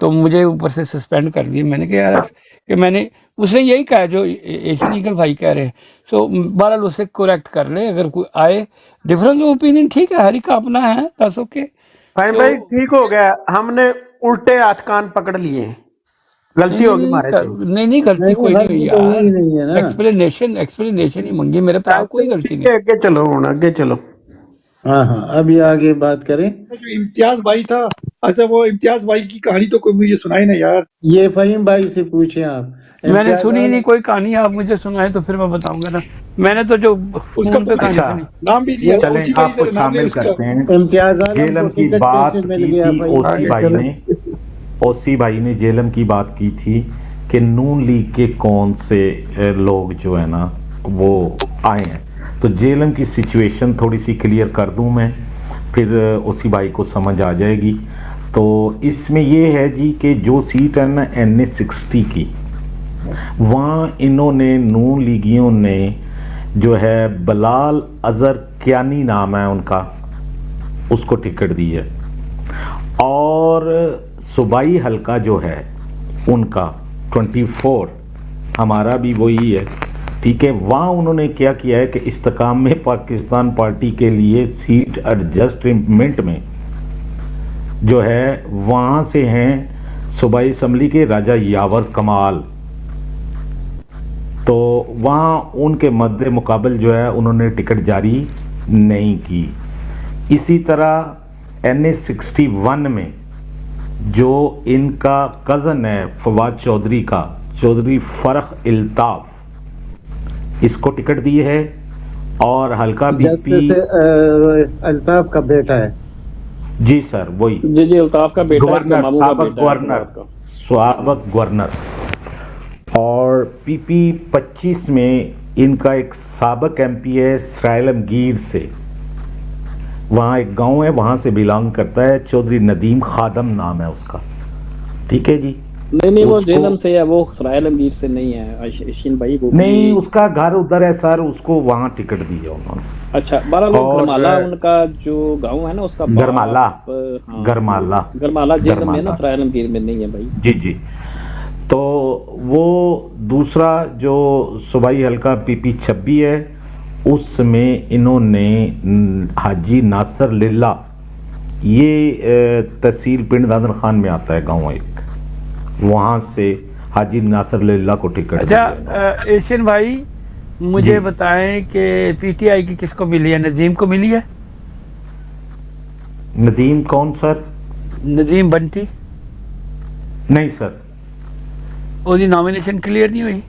तो मुझे ऊपर से सस्पेंड कर दिया। मैंने कहा यार कि मैंने उसने यही कहा जो एशियन ईगल भाई कह रहे हैं। सो बहरहाल उससे करेक्ट कर ले, अगर कोई आए डिफरेंस ऑफ ओपिनियन ठीक है, हर एक का अपना है, दैट्स ओके। फाहिम भाई ठीक हो गया, हमने उल्टे हाथ कान पकड़ लिए, गलती नहीं होगी हमारे से। नहीं गलती कोई नहीं हुई गलती तो यार, हुई नहीं है ना। एक्सप्लेनेशन ही मंगी मेरे पास, कोई चलो गलती ठीक नहीं। है, आगे चलो, आगे चलो। हाँ, अभी आगे बात करें। जो इम्तियाज भाई था, अच्छा वो इम्तियाज भाई की कहानी तो कोई मुझे सुनाई नहीं यार। ये फहीम भाई से पूछे आप। मैंने इम्तियाज सुनी आलम नहीं कोई कहानी, आप मुझे सुनाए तो फिर मैं बताऊंगा ना। मैंने तो जो उसका फोन पे कहानी अच्छा, सुनी। नाम भी लिया, चलें उसी वजह आपको से नाम लिया शामिल उसका। करते हैं। इम्तियाज आलम जेलम को की टिकट बात कैसे मिल की गया थी फहीम ओसी भाई? भाई ने, ओसी भाई ने जेलम की बात की थी कि नून लीग के कौन से लोग जो है ना वो आए हैं। तो जेलम की सिचुएशन थोड़ी सी क्लियर कर दूं मैं, फिर ओसी भाई को समझ आ जाएगी। तो इसमें ये है जी कि जो सीट है ना NA60 की, वहाँ इन्होंने नून लीगियों ने जो है बलाल अजहर क्यानी नाम है उनका, उसको टिकट दी है। और सूबाई हलका जो है उनका 24, हमारा भी वही है, ठीक है। वहाँ उन्होंने क्या किया है कि इस्तेकाम में पाकिस्तान पार्टी के लिए सीट एडजस्टमेंट में जो है वहाँ से हैं सूबाई असम्बली के राजा यावर कमाल, तो वहाँ उनके मद्दे मुकाबल जो है उन्होंने टिकट जारी नहीं की। इसी तरह NA61 में जो इनका कज़न है फवाद चौधरी का, चौधरी फरख इल्ताफ, इसको टिकट दी है। और हल्का जस्टिस अल्ताफ का बेटा है। जी सर, वही जी अल्ताफ का बेटा, गवर्नर, मामू का साबक बेटा गवर्नर, साबक गवर्नर। और PP 25 में इनका एक साबक MP है सराइलमगीर से, वहाँ एक गांव है, वहाँ से बिलोंग करता है, चौधरी नदीम खादम नाम है उसका, ठीक है जी। नहीं वो जेलम से है, वो सराइलमगीर से नहीं है एशियन भाई, वो नहीं, उसका घर उधर है सर, उसको वहाँ टिकट दी है उन्होंने। अच्छा, 12 लोग गरमाला उनका जो गांव है ना उसका, गरमाला, गरमाला जेलम में ना, सराइलमगीर में नहीं है भाई। जी। तो वो दूसरा जो सूबाई हल्का PP 26 है, उसमें इन्होंने हाजी नासर लिल्ला, ये तहसील पिंड दादन खान में आता है गांव एक, वहां से हाजी नासर लिल्ला को टिकट। अच्छा एशियन भाई मुझे बताएं कि PTI की किसको मिली है? नजीम को मिली है? नदीम कौन सर? नजीम बंटी? नहीं सर, उसकी नॉमिनेशन क्लियर नहीं हुई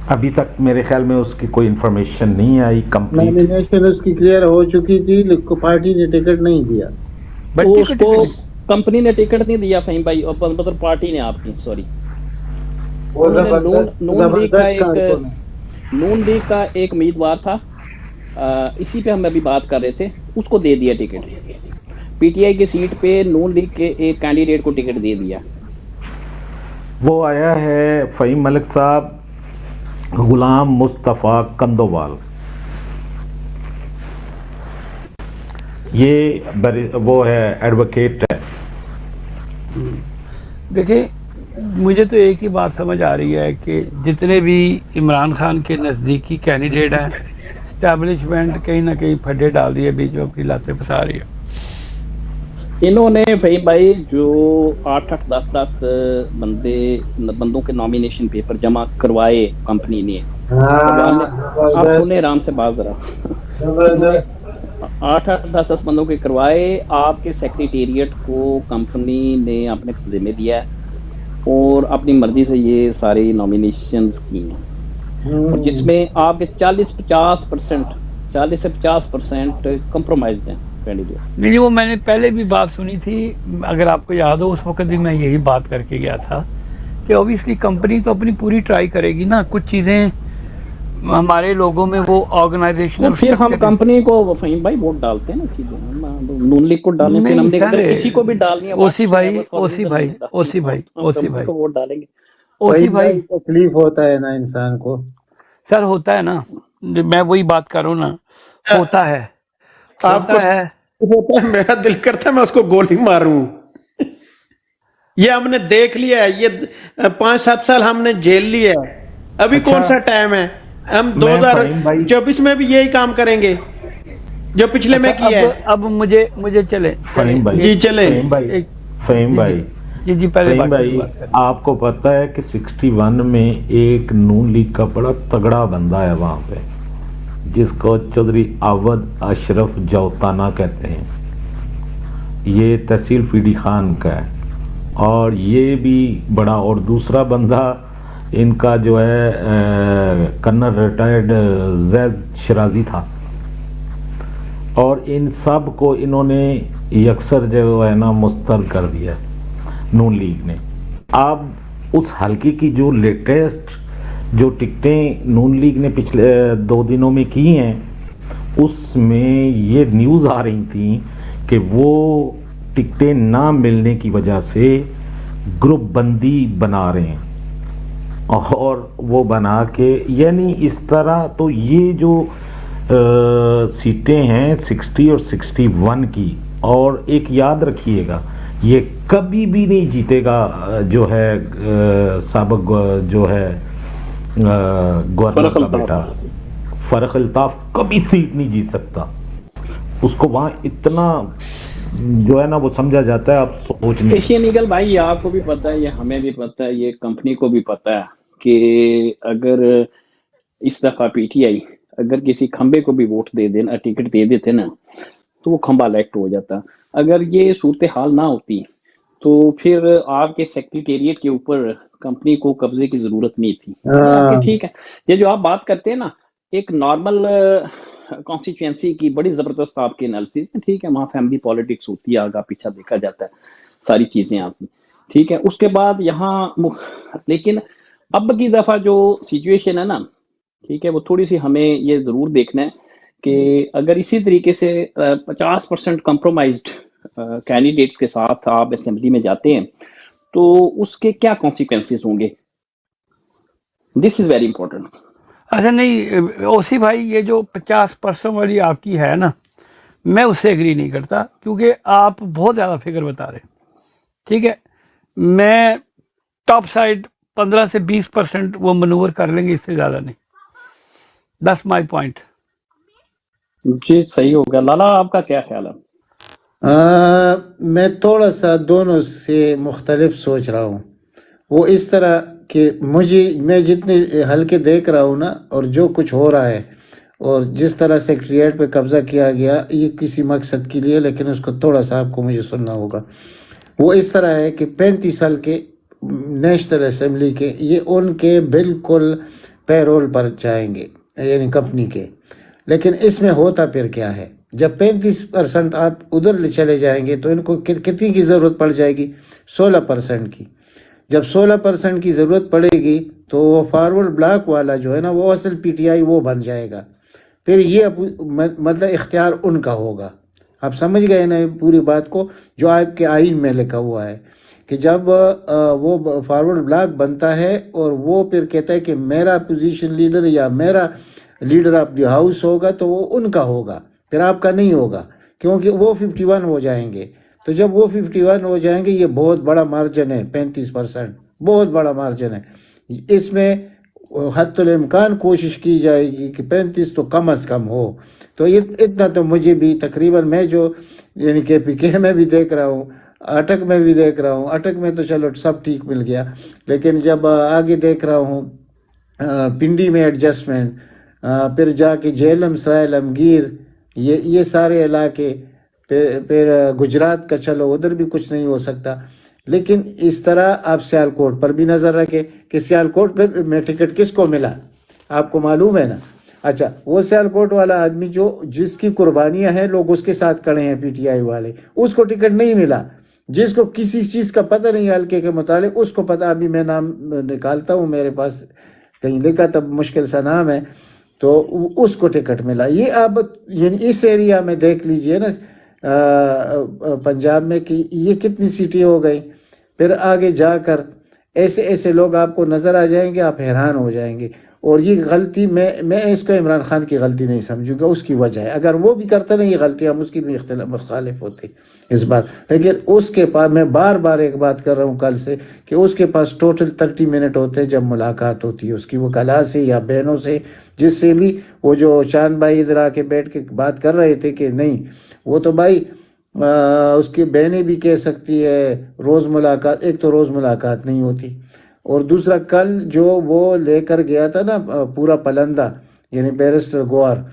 अभी तक, मेरे ख्याल में उसकी कोई इंफॉर्मेशन नहीं आई कंप्लीट। नॉमिनेशन उसकी क्लियर हो चुकी थी, लेकिन पार्टी ने टिकट नहीं दिया। उसको कंपनी ने टिकट नहीं दिया फहीम भाई, मतलब पार्टी ने, आपकी सॉरी, नून लीग का एक उम्मीदवार था, इसी पे हम अभी बात कर रहे थे, उसको दे दिया टिकट। PTI की सीट पे नून लीग के एक कैंडिडेट को टिकट दे दिया। वो आया है फ़हीम मलिक साहब, गुलाम मुस्तफ़ा कंदोवाल, ये वो है, एडवोकेट है। देखिए मुझे तो एक ही बात समझ आ रही है कि जितने भी इमरान खान के नज़दीकी कैंडिडेट हैं, इस्टेब्लिशमेंट कहीं ना कहीं फड्डे डाल दिए, बीच में अपनी लाते फंसा रही है। इन्होंने फहीम भाई जो 8-8, 10-10 बंदों के नॉमिनेशन पेपर जमा करवाए कंपनी ने, आप सुने आराम से बात जरा, 8-8, 10-10 बंदों के करवाए, आपके सेक्रेटेरिएट को कंपनी ने अपने कब्जे में दिया है और अपनी मर्जी से ये सारी नॉमिनेशंस की हैं, और जिसमें आपके 40 से 50% कंप्रोमाइज हैं कैंडिडेट। नहीं वो मैंने पहले भी बात सुनी थी, अगर आपको याद हो, उस वक्त भी मैं यही बात करके गया था कि ऑब्वियसली कंपनी तो अपनी पूरी ट्राई करेगी ना, कुछ चीज़ें हमारे लोगों में वो ऑर्गेनाइजेशनल, फिर हम कंपनी को फहीम भाई वोट डालते हैं ना, चीजें नून लीग को डालें, फिर हमने किसी को भी डालनी है, ओसी भाई वोट डालेंगे। ओसी भाई तकलीफ होता है ना इंसान को सर, होता है ना, मैं वही बात कर रहा हूँ ना, होता है, आपको होता है, मेरा दिल करता है मैं उसको गोली मारूं। ये हमने देख लिया है, ये 5-7 साल हमने झेल लिया है। अभी अच्छा। कौन सा टाइम है? हम मैं फहीम भाई- 2024 में भी यही काम करेंगे जो पिछले में किया है। अब मुझे चले फहीम भाई जी चले। फहीम भाई एक- फहीम भाई जी पहले फहीम भाई बात करें। आपको पता है कि 61 में एक नून लीग का बड़ा तगड़ा बंदा है वहां पे, जिसको चौधरी अवध अशरफ जौताना कहते हैं। ये तहसील पीडी खान का है और ये भी बड़ा, और दूसरा बंदा इनका जो है कर्नल रिटायर्ड जैद शराजी था। और इन सब को इन्होंने यकसर जो है ना मुस्तरद कर दिया नून लीग ने। अब उस हल्के की जो लेटेस्ट जो टिकटें नून लीग ने पिछले 2 दिनों में की हैं, उसमें ये न्यूज़ आ रही थी कि वो टिकटें ना मिलने की वजह से ग्रुप बंदी बना रहे हैं, और वो बना के यानी इस तरह। तो ये जो सीटें हैं 60 और 61 की, और एक याद रखिएगा ये कभी भी नहीं जीतेगा जो है साबिक जो है गवर्नर का बेटा फरख अल्ताफ कभी सीट नहीं जीत सकता। उसको वहाँ इतना जो है ना वो समझा जाता है, आप सोच नहीं। एशियन ईगल भाई, ये आपको भी पता है, ये हमें भी पता है, ये कंपनी को भी पता है कि अगर इस दफा पीटीआई अगर किसी खंबे को भी वोट दे देना, टिकट दे देते ना, तो वो खंबा इलेक्ट हो जाता। अगर ये सूरत हाल ना होती तो फिर आपके सेक्रेटेरिएट के ऊपर कंपनी को कब्जे की जरूरत नहीं थी। आपके ठीक है, ये जो आप बात करते हैं ना, एक नॉर्मल कॉन्स्टिट्यूएंसी की बड़ी जबरदस्त आपकी एनालिसिस है, ठीक है, वहाँ फैमिली पॉलिटिक्स होती है, आगा पीछा देखा जाता है, सारी चीजें आपकी ठीक है। उसके बाद यहाँ लेकिन अब की दफा जो सिचुएशन है ना, ठीक है, वो थोड़ी सी हमें ये जरूर देखना है कि अगर इसी तरीके से 50% कंप्रोमाइज्ड कैंडिडेट्स के साथ आप असेंबली में जाते हैं तो उसके क्या कॉन्सिक्वेंसेस होंगे। This is very important. अच्छा नहीं ओसी भाई, ये जो 50% वाली आपकी है ना, मैं उससे एग्री नहीं करता, क्योंकि आप बहुत ज़्यादा फिगर बता रहे हैं। ठीक है, मैं टॉप साइड 15 से 20% वो मनूवर कर लेंगे, इससे ज़्यादा नहीं। That's my point. जी सही हो गया। लाला आपका क्या ख्याल है? मैं थोड़ा सा दोनों से मुख्तलिफ सोच रहा हूँ। वो इस तरह कि मैं जितने हल्के देख रहा हूँ ना, और जो कुछ हो रहा है और जिस तरह सेक्रेटरीट पे कब्जा किया गया, ये किसी मकसद के लिए, लेकिन उसको थोड़ा सा आपको मुझे सुनना होगा। वो इस तरह है कि 35 साल के नेशनल असेंबली के ये उनके बिल्कुल पैरोल पर जाएंगे, यानी कंपनी के। लेकिन इसमें होता फिर क्या है, जब 35% आप उधर चले जाएंगे तो इनको कितनी की ज़रूरत पड़ जाएगी? 16% की। जब 16% की ज़रूरत पड़ेगी तो वो फॉरवर्ड ब्लॉक वाला जो है ना, वो असल पीटीआई वो बन जाएगा। फिर ये मतलब इख्तियार उनका होगा। आप समझ गए ना पूरी बात को, जो आपके आइन में लिखा हुआ है कि जब वो फॉरवर्ड ब्लॉक बनता है और वो फिर कहता है कि मेरा अपोजिशन लीडर या मेरा लीडर ऑफ द हाउस होगा, तो वो उनका होगा, फिर आपका नहीं होगा, क्योंकि वो 51 हो जाएंगे। तो जब वो 51 हो जाएंगे, ये बहुत बड़ा मार्जिन है, 35% बहुत बड़ा मार्जिन है। इसमें हद्दुल इम्कान कोशिश की जाएगी कि 35 तो कम अज़ कम हो। तो ये इतना तो मुझे भी तकरीबन, मैं जो यानी कि पीके में भी देख रहा हूँ, अटक में भी देख रहा हूँ, अटक में तो चलो सब ठीक मिल गया, लेकिन जब आगे देख रहा हूँ पिंडी में एडजस्टमेंट, फिर जाके झेलम सराय लमगीर, ये सारे इलाके, फिर गुजरात का चलो उधर भी कुछ नहीं हो सकता। लेकिन इस तरह आप सियालकोट पर भी नज़र रखें कि सियालकोट में टिकट किसको मिला, आपको मालूम है ना। अच्छा, वो सियालकोट वाला आदमी जो जिसकी कुर्बानियां हैं, लोग उसके साथ खड़े हैं, पीटीआई वाले, उसको टिकट नहीं मिला। जिसको किसी चीज़ का पता नहीं हल्के के मुतालिक, उसको पता, अभी मैं नाम निकालता हूँ, मेरे पास कहीं लिखा, तब मुश्किल सा नाम है, तो उसको टिकट मिला। ये आप यानी इस एरिया में देख लीजिए ना, पंजाब में, कि ये कितनी सीटें हो गई। फिर आगे जाकर ऐसे ऐसे लोग आपको नज़र आ जाएंगे, आप हैरान हो जाएंगे। और ये गलती मैं इसको इमरान खान की गलती नहीं समझूंगा, उसकी वजह है। अगर वो भी करता ना ये गलती, हम उसकी भी मुखालिफ होते इस बात। लेकिन उसके पास, मैं बार बार एक बात कर रहा हूँ कल से, कि उसके पास टोटल 30 मिनट होते हैं जब मुलाकात होती है उसकी वकला से या बहनों से, जिससे भी वो जो शान भाई इधर आके बैठ के बात कर रहे थे कि नहीं, वो तो भाई उसकी बहनें भी कह सकती है रोज़ मुलाकात। एक तो रोज़ मुलाकात नहीं होती, और दूसरा कल जो वो लेकर गया था ना पूरा पलंदा, यानी बैरिस्टर गौहर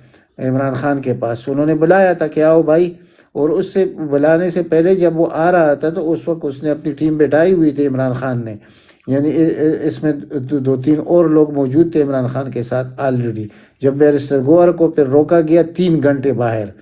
इमरान खान के पास, उन्होंने बुलाया था कि आओ भाई, और उससे बुलाने से पहले जब वो आ रहा था तो उस वक्त उसने अपनी टीम बैठाई हुई थी इमरान खान ने, यानी इसमें 2-3 और लोग मौजूद थे इमरान खान के साथ ऑलरेडी। जब बैरिस्टर गौहर को फिर रोका गया 3 घंटे बाहर,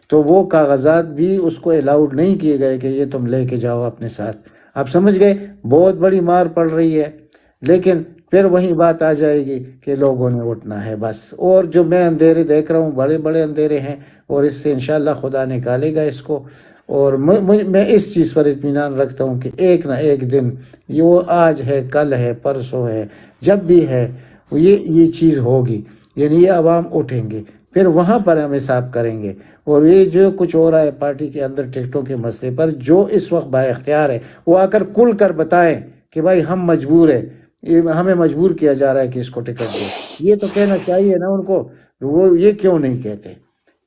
तो वो कागजात भी उसको अलाउड नहीं किए गए कि ये तुम लेके जाओ अपने साथ। आप समझ गए, बहुत बड़ी मार पड़ रही है। लेकिन फिर वही बात आ जाएगी कि लोगों ने उठना है बस। और जो मैं अंधेरे देख रहा हूँ, बड़े बड़े अंधेरे हैं, और इससे इंशाल्लाह खुदा निकालेगा इसको। और मैं इस चीज़ पर इत्मीनान रखता हूँ कि एक ना एक दिन, ये वो आज है, कल है, परसों है, जब भी है, ये चीज़ होगी, यानी ये अवाम उठेंगे, फिर वहाँ पर हम हिसाब करेंगे। और ये जो कुछ हो रहा है पार्टी के अंदर टिकटों के मसले पर, जो इस वक्त बाइख्तियार है वो आकर खुल कर बताएं कि भाई हम मजबूर है, ये हमें मजबूर किया जा रहा है कि इसको टिकट दो। ये तो कहना चाहिए ना उनको, वो ये क्यों नहीं कहते?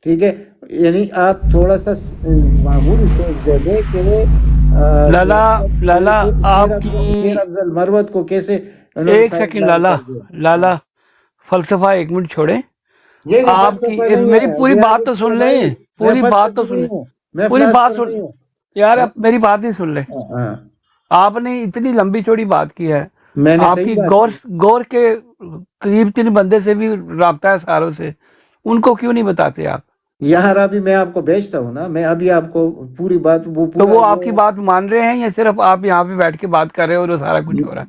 ठीक है, यानी आप थोड़ा सा मामूली सोच देंगे कि लाला आपकी अफजल मरवत को कैसे, एक सेकंड लाला फलसफा 1 मिनट छोड़े, आपकी मेरी पूरी बात तो सुन ले, पूरी बात तो सुन ले, पूरी बात सुन यार, अब मेरी बात ही सुन ले। आपने इतनी लंबी चौड़ी बात की है, आपकी गौर के करीब 3 बंदे से भी राब्ता है सारों से, उनको क्यों नहीं बताते आप? यार अभी मैं आपको भेजता हूँ ना, मैं अभी आपको पूरी बात तो वो आपकी बात मान रहे हैं या सिर्फ आप यहाँ पे बैठ के बात कर रहे हो और सारा कुछ हो रहा है?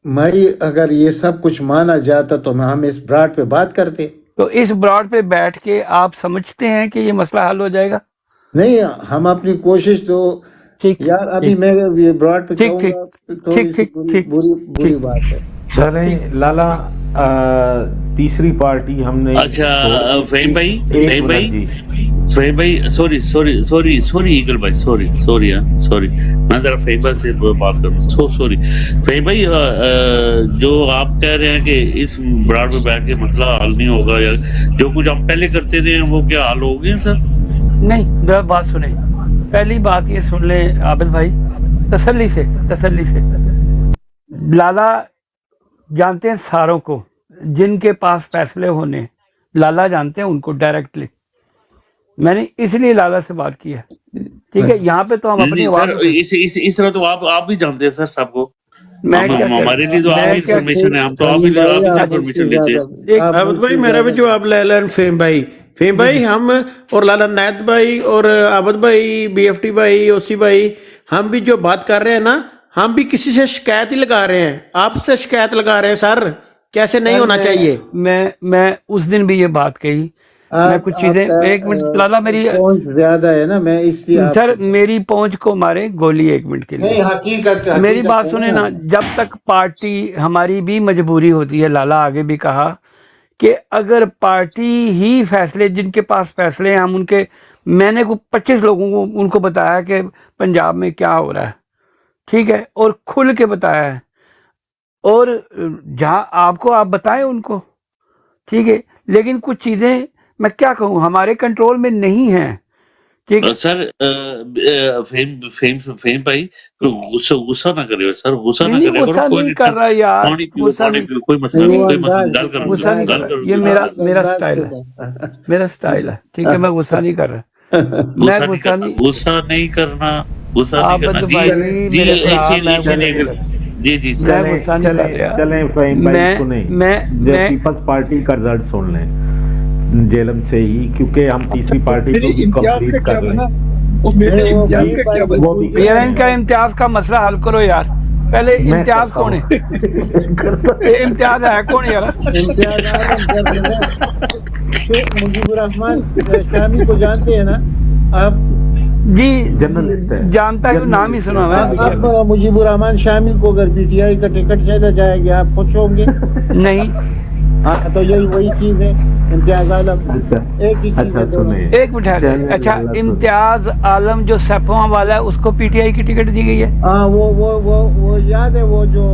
मैं अगर ये सब कुछ माना जाता तो हम इस ब्रॉड पे बात करते। तो इस ब्रॉड पे बैठ के आप समझते हैं कि ये मसला हल हो जाएगा? नहीं, हम अपनी कोशिश तो ठीक यार, अभी मैं ये ब्रॉड पे ठीक बुरी बात है। चलें लाला, तीसरी पार्टी हमने, अच्छा फहीम भाई सॉरी ईगल भाई, सॉरी मैं जरा फहीम भाई से बात करूँ, सॉरी फहीम भाई, जो आप कह रहे हैं कि इस ब्रॉड पे बैठ के मसला हल नहीं होगा, या जो कुछ हम पहले करते थे वो क्या हल हो गए सर? नहीं, जरा बात सुने, पहली बात ये सुन ले आबिद भाई, तसल्ली से। लाला जानते हैं सारों को, जिनके पास फैसले होने, लाला जानते हैं उनको डायरेक्टली। मैंने इसलिए लाला से बात की है, ठीक है? यहाँ पे तो हम अपनी इस तरह तो आप भी जानते हैं सर सबको, हमारे लिए तो आप इंफॉर्मेशन है, हम तो आप इंफॉर्मेशन लेते हैं। आबिद भाई मेरा भी जवाब ले लें। फेम भाई हम और लाला नायत भाई और आबिद भाई, BFT भाई, OC भाई, हम भी जो बात कर रहे हैं ना, हम भी किसी से शिकायत ही लगा रहे हैं, आपसे शिकायत लगा रहे हैं सर, कैसे नहीं होना चाहिए। मैं उस दिन भी ये बात कही, मैं कुछ चीजें, 1 मिनट लाला, मेरी पहुंच ज्यादा है ना, मैं इसलिए सर मेरी पहुंच को मारे गोली 1 मिनट के लिए। नहीं, हकीकत मेरी बात सुने ना, जब तक पार्टी, हमारी भी मजबूरी होती है, लाला आगे भी कहा कि अगर पार्टी ही फैसले, जिनके पास फैसले हैं, हम उनके, मैंने 25 लोगों को उनको बताया कि पंजाब में क्या हो रहा है, ठीक है, और खुल के बताया है, और जहाँ आपको आप बताएं उनको, ठीक है, लेकिन कुछ चीज़ें मैं क्या कहूँ हमारे कंट्रोल में नहीं है, ठीक है सर? फेम भाई गुस्सा ना करिए सर, गुस्सा ना करिए, गुस्सा नहीं कर रहा यार, गुस्सा नहीं, कोई मसला नहीं, गुस्सा नहीं कर रहा, ये मेरा स्टाइल है, ठीक है, मैं गुस्सा नहीं कर रहा, मैं गुस्सा नहीं करना, जी मैं गुस्सा नहीं कर रहा। चलें फहीम भाई सुने, मैं पीपल्स पार्टी का रिजल्ट सुन लें जेलम से ही, क्योंकि हम तीसरी पार्टी को भी कंप्लीट कर लें। यार इनका इम्तियाज का मसला हल करो यार, पहले इम्तियाज कौन है? इम्तियाज है कौन यार? मुजीबुर रहमान शामी को जानते हैं ना आप? जी जर्नलिस्ट है, जानता है, नाम ही सुना हुआ है। अब मुजीबुर रहमान शामी को अगर पीटीआई का टिकट चला जाएगा आप खुश होंगे? नहीं, हाँ, तो यही वही चीज है, इम्तियाज आलम एक ही चीज है दोनों। सुनिए, एक मिनट ठहरिए। अच्छा, इम्तियाज आलम जो सैफवा वाला है उसको पीटीआई की टिकट दी गई है? हाँ, वो याद है, वो जो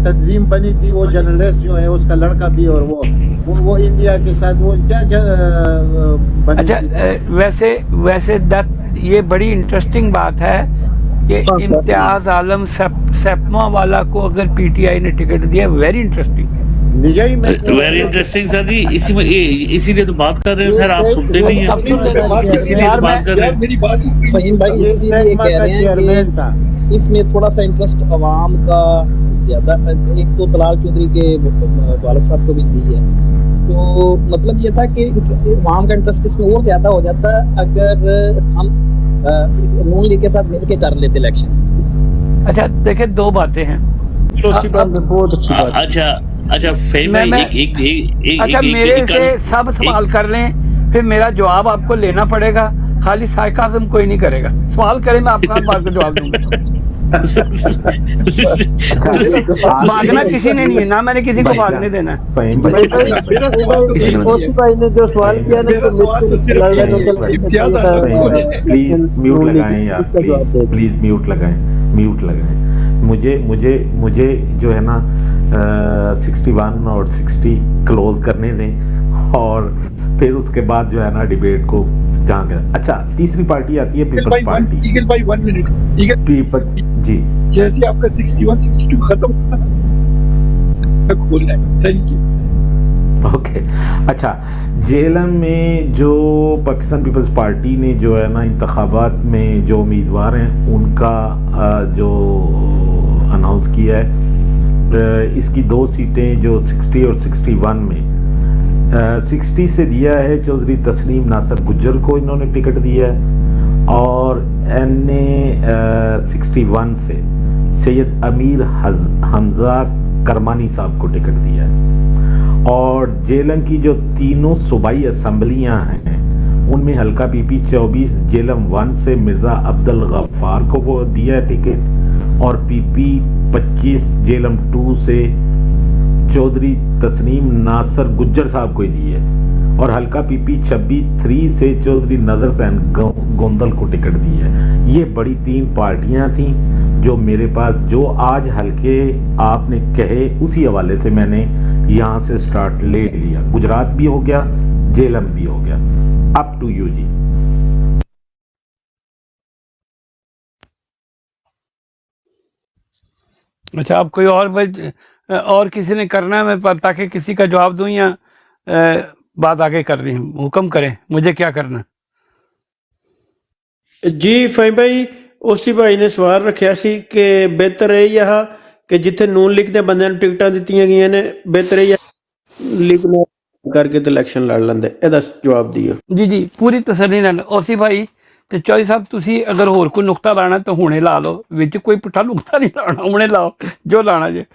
तंजीम बनी थी, वो जर्नलिस्ट जो है उसका लड़का भी, और वो इंडिया के साथ वो क्या बनी अच्छा, थी? वैसे ये बड़ी इंटरेस्टिंग बात है कि इम्तियाज आलम सैफवा वाला को अगर पीटीआई ने टिकट दिया, वेरी इंटरेस्टिंग। यही मैं वेरी इंटरेस्टिंग सर जी, इसीलिए तो बात कर रहे हैं सर, आप सुनते नहीं अब सुन ले। हैं, इसीलिए तो बात कर रहे हैं। मेरी बात फहीम भाई इसलिए कह रहे हैं चेयरमैन था। कि इसमें थोड़ा सा इंटरेस्ट अवाम का ज्यादा, एक तो तलाल चौधरी के वालिद साहब को भी दी है, तो मतलब ये था कि अवाम का इंटरेस्ट इसमें और ज्यादा हो जाता अगर हम नून लीग के साथ मिलकर कर लेते इलेक्शन। अच्छा देखिए, दो बातें हैं। बहुत अच्छी बात। अच्छा फहीम भाई, अच्छा, मेरे से सब सवाल कर लें, फिर मेरा जवाब आपको लेना पड़ेगा। खाली साइकाज़म कोई नहीं करेगा। सवाल करें, मैं आपका हर बात का जवाब दूंगा। भागना किसी ने नहीं है, ना मैंने किसी को भागने देना है। फहीम भाई, भाई ने जो सवाल किया ना, प्लीज म्यूट लगाएं यार, प्लीज म्यूट लगाएं। मुझे जो है ना 61 और 60 क्लोज करने दें, और फिर उसके बाद जो है ना डिबेट को जहाँ कर। अच्छा, तीसरी पार्टी आती है पीपल्स पार्टी। ईगल भाई 1 मिनट, ईगल पीपल जी, जैसे आपका 61 62 खत्म होगा खोल है। Thank you. ओके। अच्छा, जेएलएम में जो पाकिस्तान पीपल्स पार्टी ने जो है ना इंतखाबात में जो उम्मीदवार हैं उनका जो अनाउंस किया है, इसकी 2 सीटें जो 60 और 61 में 60 से दिया है चौधरी तस्नीम नासर गुज्जर को इन्होंने टिकट दिया है, और एनए 61 से सैयद अमीर हमजा करमानी साहब को टिकट दिया है। और जेएलएम की जो तीनों सूबाई असम्बलियां हैं उनमें हल्का पीपी 24 जेएलएम 1 से मिर्जा अब्दुल गफ्फार को वो दिया है टिकट, और पीपी 25 जेएलएम 2 से चौधरी तस्नीम नासर गुज्जर साहब को दी है, और हल्का पीपी 26 3 से चौधरी नजर हुसैन गोंदल को टिकट दी है। ये बड़ी 3 पार्टियां थी जो मेरे पास, जो आज हल्के आपने कहे उसी हवाले से मैंने यहाँ से स्टार्ट ले लिया। गुजरात भी हो गया, जेएलएम भी हो गया। अप टू यू जी। अच्छा, आप कोई और किसी ने करना है मैं ताकि किसी का जवाब दूं, या बात आगे कर रही हूँ? हुक्म करें, मुझे क्या करना? जी फहीम भाई, उसी भाई ने सवाल रखा सी कि बेहतर है यह कि जिथे नून लीग के बंदे टिकटा दित्तियां गई ने, बेहतर है लीग ने करके तो इलेक्शन लड़ लेंदे। एदा जवाब दियो जी, पूरी तसल्ली नाल। ओसी भाई ते चौधरी साहब, तुसी अगर होर कोई नुकता लाना तो हुणे ला लो, विच कोई पुट्ठा नुकता नहीं लाना, हुणे लाओ जो लाना जे।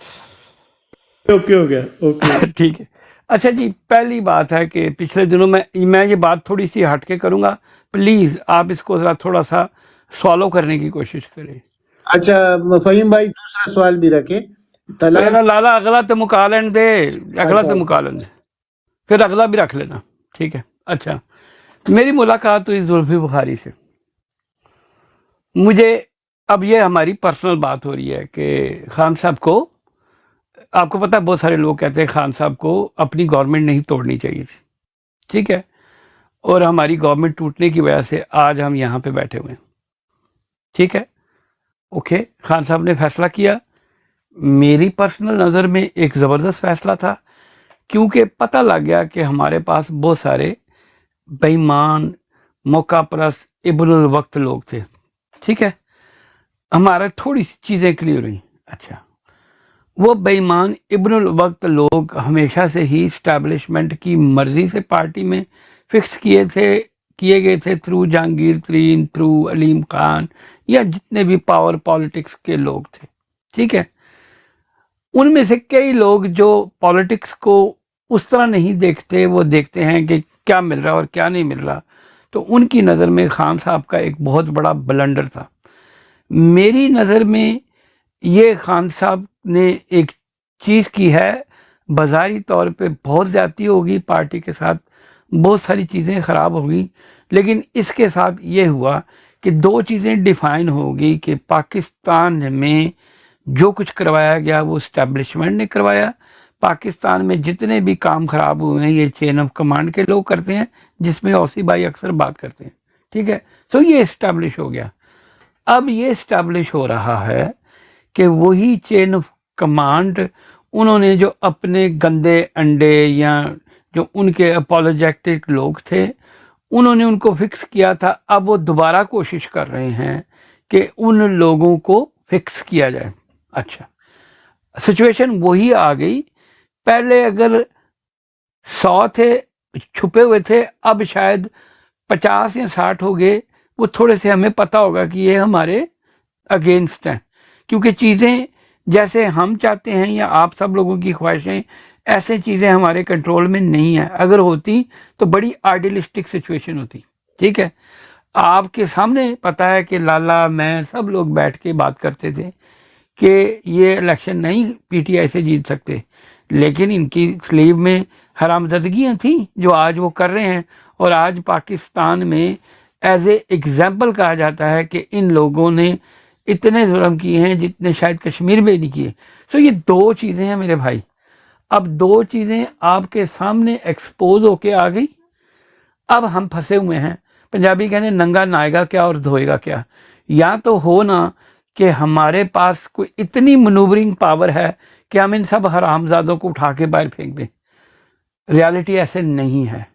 ओके हो गया, ओके ठीक है। अच्छा जी, पहली बात है कि पिछले दिनों मैं ये बात थोड़ी सी हट के करूंगा, प्लीज आप इसको जरा थोड़ा सा सॉल्व करने की कोशिश करें। अच्छा फहीम भाई, दूसरा सवाल भी रखे। पहला लाला अगला तो मुका लेने दे, अगला तो मुका लेने दे, फिर अगला भी रख लेना, ठीक है। अच्छा, मेरी मुलाकात हुई जुल्फी बुखारी से। मुझे अब ये हमारी पर्सनल बात हो रही है कि खान साहब को, आपको पता है बहुत सारे लोग कहते हैं खान साहब को अपनी गवर्नमेंट नहीं तोड़नी चाहिए थी, ठीक है, और हमारी गवर्नमेंट टूटने की वजह से आज हम यहाँ पे बैठे हुए हैं, ठीक है। ओके, खान साहब ने फैसला किया, मेरी पर्सनल नज़र में एक ज़बरदस्त फैसला था, क्योंकि पता लग गया कि हमारे पास बहुत सारे बेईमान, मौका परस्त, इब्नुल वक्त लोग थे, ठीक है। हमारा थोड़ी सी चीज़ें क्लियर हुई। अच्छा, वो बेईमान इब्नुल वक्त लोग हमेशा से ही इस्टेब्लिशमेंट की मर्जी से पार्टी में फिक्स किए गए थे, थ्रू जहांगीर तरीन, थ्रू अलीम खान, या जितने भी पावर पॉलिटिक्स के लोग थे, ठीक है। उनमें से कई लोग जो पॉलिटिक्स को उस तरह नहीं देखते, वो देखते हैं कि क्या मिल रहा है और क्या नहीं मिल रहा। तो उनकी नज़र में खान साहब का एक बहुत बड़ा ब्लंडर था। मेरी नज़र में ये खान साहब ने एक चीज़ की है, बाजारी तौर पे बहुत ज़्यादती होगी, पार्टी के साथ बहुत सारी चीज़ें ख़राब होगी, लेकिन इसके साथ ये हुआ कि दो चीज़ें डिफ़ाइन होगी कि पाकिस्तान में जो कुछ करवाया गया वो इस्टेब्लिशमेंट ने करवाया। पाकिस्तान में जितने भी काम ख़राब हुए हैं ये चेन ऑफ कमांड के लोग करते हैं, जिसमें औसी भाई अक्सर बात करते हैं, ठीक है। तो ये इस्टेब्लिश हो गया। अब ये इस्टेब्लिश हो रहा है कि वही चेन ऑफ कमांड उन्होंने जो अपने गंदे अंडे या जो उनके अपोलोजेटिक लोग थे उन्होंने उनको फिक्स किया था, अब वो दोबारा कोशिश कर रहे हैं कि उन लोगों को फिक्स किया जाए। अच्छा, सिचुएशन वही आ गई। पहले अगर 100 थे छुपे हुए थे, अब शायद 50 या 60 हो गए। वो थोड़े से हमें पता होगा कि ये हमारे अगेंस्ट हैं, क्योंकि चीज़ें जैसे हम चाहते हैं या आप सब लोगों की ख्वाहिशें, ऐसे चीज़ें हमारे कंट्रोल में नहीं है। अगर होती तो बड़ी आइडियलिस्टिक सिचुएशन होती, ठीक है। आपके सामने पता है कि लाला मैं सब लोग बैठ के बात करते थे कि ये इलेक्शन नहीं पीटीआई से जीत सकते, लेकिन इनकी स्लीव में हरामजदगियाँ थी जो आज वो कर रहे हैं। और आज पाकिस्तान में एज ए एग्जाम्पल कहा जाता है कि इन लोगों ने इतने जुल्म किए हैं जितने शायद कश्मीर में नहीं किए। सो ये दो चीज़ें हैं मेरे भाई। अब दो चीज़ें आपके सामने एक्सपोज होके आ गई, अब हम फंसे हुए हैं। पंजाबी कहने नंगा नहाएगा क्या और धोएगा क्या। या तो हो ना कि हमारे पास कोई इतनी मनूवरिंग पावर है कि हम इन सब हरामजादों को उठा के बाहर फेंक दें। रियलिटी ऐसे नहीं है।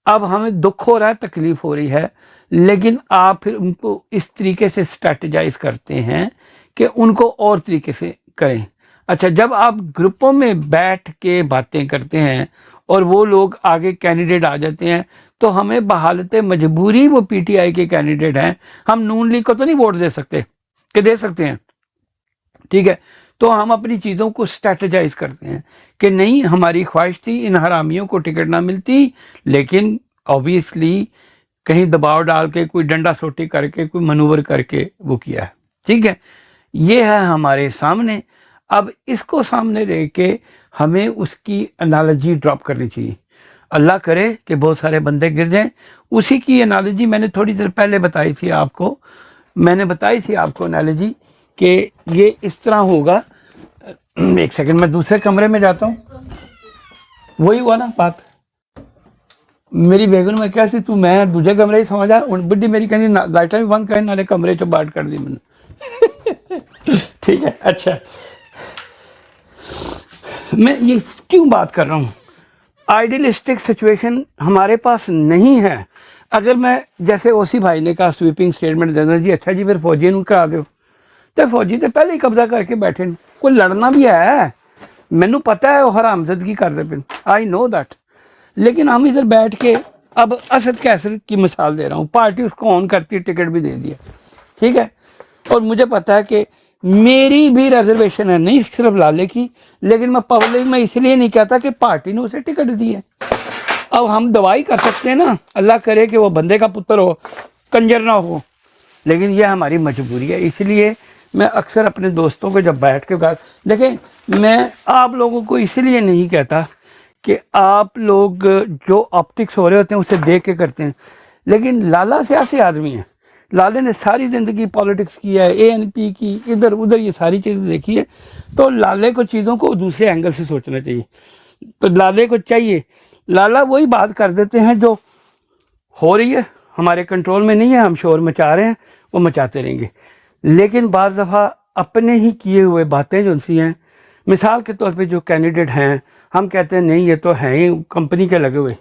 अब हमें दुख हो रहा है, तकलीफ हो रही है, लेकिन आप फिर उनको इस तरीके से स्ट्रेटजाइज करते हैं कि उनको और तरीके से करें। अच्छा, जब आप ग्रुपों में बैठ के बातें करते हैं और वो लोग आगे कैंडिडेट आ जाते हैं तो हमें बहालत मजबूरी वो पीटीआई के कैंडिडेट हैं। हम नून लीग को तो नहीं वोट दे सकते कि दे सकते हैं, ठीक है। तो हम अपनी चीज़ों को स्ट्रेटजाइज करते हैं कि नहीं, हमारी ख्वाहिश थी इन हरामियों को टिकट ना मिलती, लेकिन ऑब्वियसली कहीं दबाव डाल के कोई डंडा सोटी करके कोई मनूवर करके वो किया है, ठीक है। ये है हमारे सामने। अब इसको सामने रह के हमें उसकी एनालॉजी ड्रॉप करनी चाहिए। अल्लाह करे कि बहुत सारे बंदे गिर जाएं। उसी की एनालॉजी मैंने थोड़ी देर पहले बताई थी आपको। मैंने बताई थी आपको एनालॉजी कि ये इस तरह होगा। एक सेकंड, मैं दूसरे कमरे में जाता हूँ। वही हुआ ना बात, मेरी बेगम में क्या सी तू मैं दूसरे कमरे ही समझा। बुढ़ी मेरी कहनी लाइटा भी बंद करें नाले कमरे चो बाट कर दी मैंने ठीक है। अच्छा, मैं ये क्यों बात कर रहा हूँ? आइडियलिस्टिक सिचुएशन हमारे पास नहीं है। अगर मैं जैसे ओसी भाई ने कहा स्वीपिंग स्टेटमेंट देना जी, अच्छा जी फिर फौजी ਨੂੰ करा दो, तो फौजी तो पहले ही कब्जा करके बैठे न, कोई लड़ना भी है। मैनू पता है वो हरामजदगी करते पे, आई नो दैट। लेकिन हम इधर बैठ के, अब असद कैसर की मिसाल दे रहा हूँ, पार्टी उसको ऑन करती, टिकट भी दे दिया, ठीक है। और मुझे पता है कि मेरी भी रिजर्वेशन है, नहीं सिर्फ लाले की, लेकिन मैं पब्लिक में इसलिए नहीं कहता कि पार्टी ने उसे टिकट दी है। अब हम दवाई कर सकते हैं ना, अल्लाह करे कि वो बंदे का पुत्र हो, कंजर ना हो, लेकिन यह हमारी मजबूरी है। इसलिए मैं अक्सर अपने दोस्तों को जब बैठ के बात देखें, मैं आप लोगों को इसलिए नहीं कहता कि आप लोग जो ऑप्टिक्स हो रहे होते हैं उसे देख के करते हैं, लेकिन लाला सियासी आदमी है। लाले ने सारी ज़िंदगी पॉलिटिक्स किया है, एएनपी की, इधर उधर ये सारी चीज़ें देखी है। तो लाले को चीज़ों को दूसरे एंगल से सोचना चाहिए। तो लाले को चाहिए, लाला वही बात कर देते हैं जो हो रही है, हमारे कंट्रोल में नहीं है, हम शोर मचा रहे हैं, वो मचाते रहेंगे। लेकिन बाज़ दफ़ा अपने ही किए हुए बातें जो सी हैं, मिसाल के तौर पे जो कैंडिडेट हैं, हम कहते हैं नहीं ये तो हैं ही कंपनी के लगे हुए,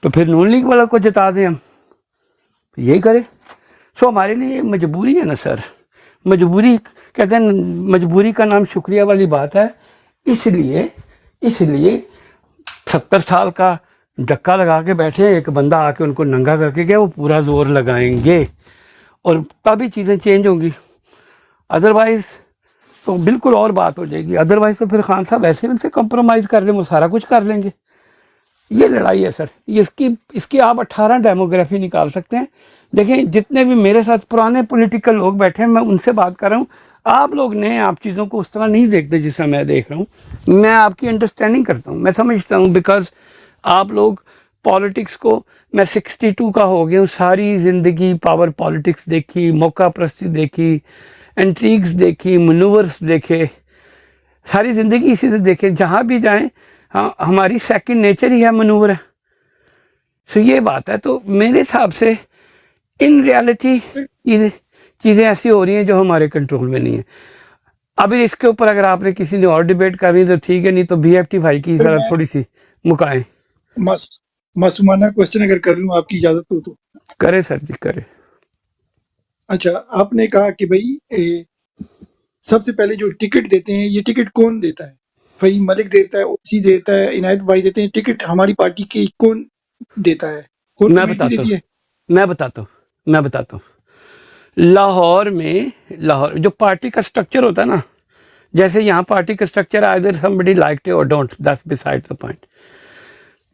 तो फिर नून लीग वाला को जिता दें हम, यही करें। सो हमारे लिए मजबूरी है ना सर, मजबूरी कहते हैं, मजबूरी का नाम शुक्रिया वाली बात है। इसलिए 70 साल का धक्का लगा के बैठे, एक बंदा आके उनको नंगा करके गया, वो पूरा जोर लगाएंगे और तभी चीज़ें चेंज होंगी। अदरवाइज़ तो बिल्कुल और बात हो जाएगी। अदरवाइज़ तो फिर खान साहब ऐसे उनसे कंप्रोमाइज़ कर लें, वो सारा कुछ कर लेंगे। ये लड़ाई है सर। इसकी आप 18 डेमोग्राफी निकाल सकते हैं। देखें, जितने भी मेरे साथ पुराने पॉलिटिकल लोग बैठे हैं, मैं उनसे बात कर रहा हूँ। आप लोग ने आप चीज़ों को उस तरह नहीं देखते जिस तरह मैं देख रहा हूँ। मैं आपकी अंडरस्टैंडिंग करता हूँ, मैं समझता हूँ, बिकॉज आप लोग पॉलिटिक्स को, मैं 62 का हो गया हूँ, सारी ज़िंदगी पावर पॉलिटिक्स देखी, मौका परस्ती देखी, इंट्रीग्स देखी, मनूवर्स देखे, सारी ज़िंदगी इसी से देखे। जहाँ भी जाएं, हाँ, हमारी सेकंड नेचर ही है मनूवर है। सो ये बात है। तो मेरे हिसाब से इन रियलिटी चीज़ें ऐसी हो रही हैं जो हमारे कंट्रोल में नहीं है। अभी इसके ऊपर अगर आपने किसी ने और डिबेट करनी तो ठीक है, नहीं तो BFT भाई की जरा थोड़ी सी मुकाएं। मासूमाना क्वेश्चन अगर कर लूं आपकी इजाजत हो तो। करे सर जी, करे। अच्छा, आपने कहा कि भाई सबसे पहले जो टिकट देते हैं, ये टिकट कौन देता है? भाई मलिक देता है, OC देता है, इनायत भाई देते हैं। टिकट हमारी पार्टी के कौन देता है? कौन कमेटी देती है? मैं बताता हूँ। लाहौर जो पार्टी का स्ट्रक्चर होता है ना, जैसे यहाँ पार्टी का structure either somebody liked it और don't, that's beside the point.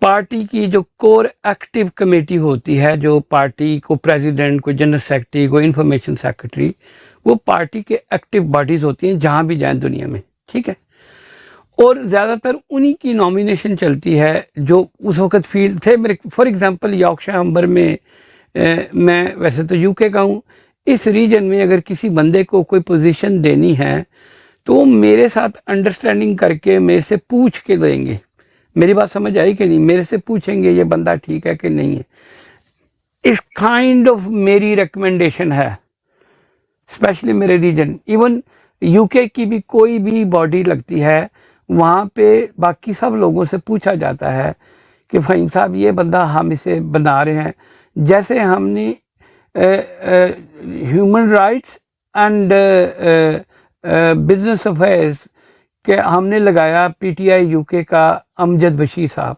Party की जो कोर एक्टिव कमेटी होती है, जो पार्टी को प्रेसिडेंट, को जनरल सेक्रेटरी, को इंफॉर्मेशन सेक्रेटरी, वो पार्टी के एक्टिव बॉडीज होती हैं जहाँ भी जाएं दुनिया में, ठीक है। और ज़्यादातर उन्हीं की नॉमिनेशन चलती है जो उस वक्त फील्ड थे। मेरे फॉर एग्जांपल यॉर्कशायर अंबर में, मैं वैसे तो UK का हूँ, इस रीजन में अगर किसी बंदे को कोई पोजीशन देनी है तो मेरे साथ अंडरस्टैंडिंग करके मेरे से पूछ के देंगे। मेरी बात समझ आई कि नहीं? मेरे से पूछेंगे ये बंदा ठीक है कि नहीं है। इस काइंड ऑफ मेरी रिकमेंडेशन है, स्पेशली मेरे रीजन। इवन UK की भी कोई भी बॉडी लगती है, वहाँ पे बाकी सब लोगों से पूछा जाता है कि फ़हीम साहब ये बंदा हम इसे बना रहे हैं। जैसे हमने human rights and business affairs के हमने लगाया PTI UK का अमजद बशीर साहब,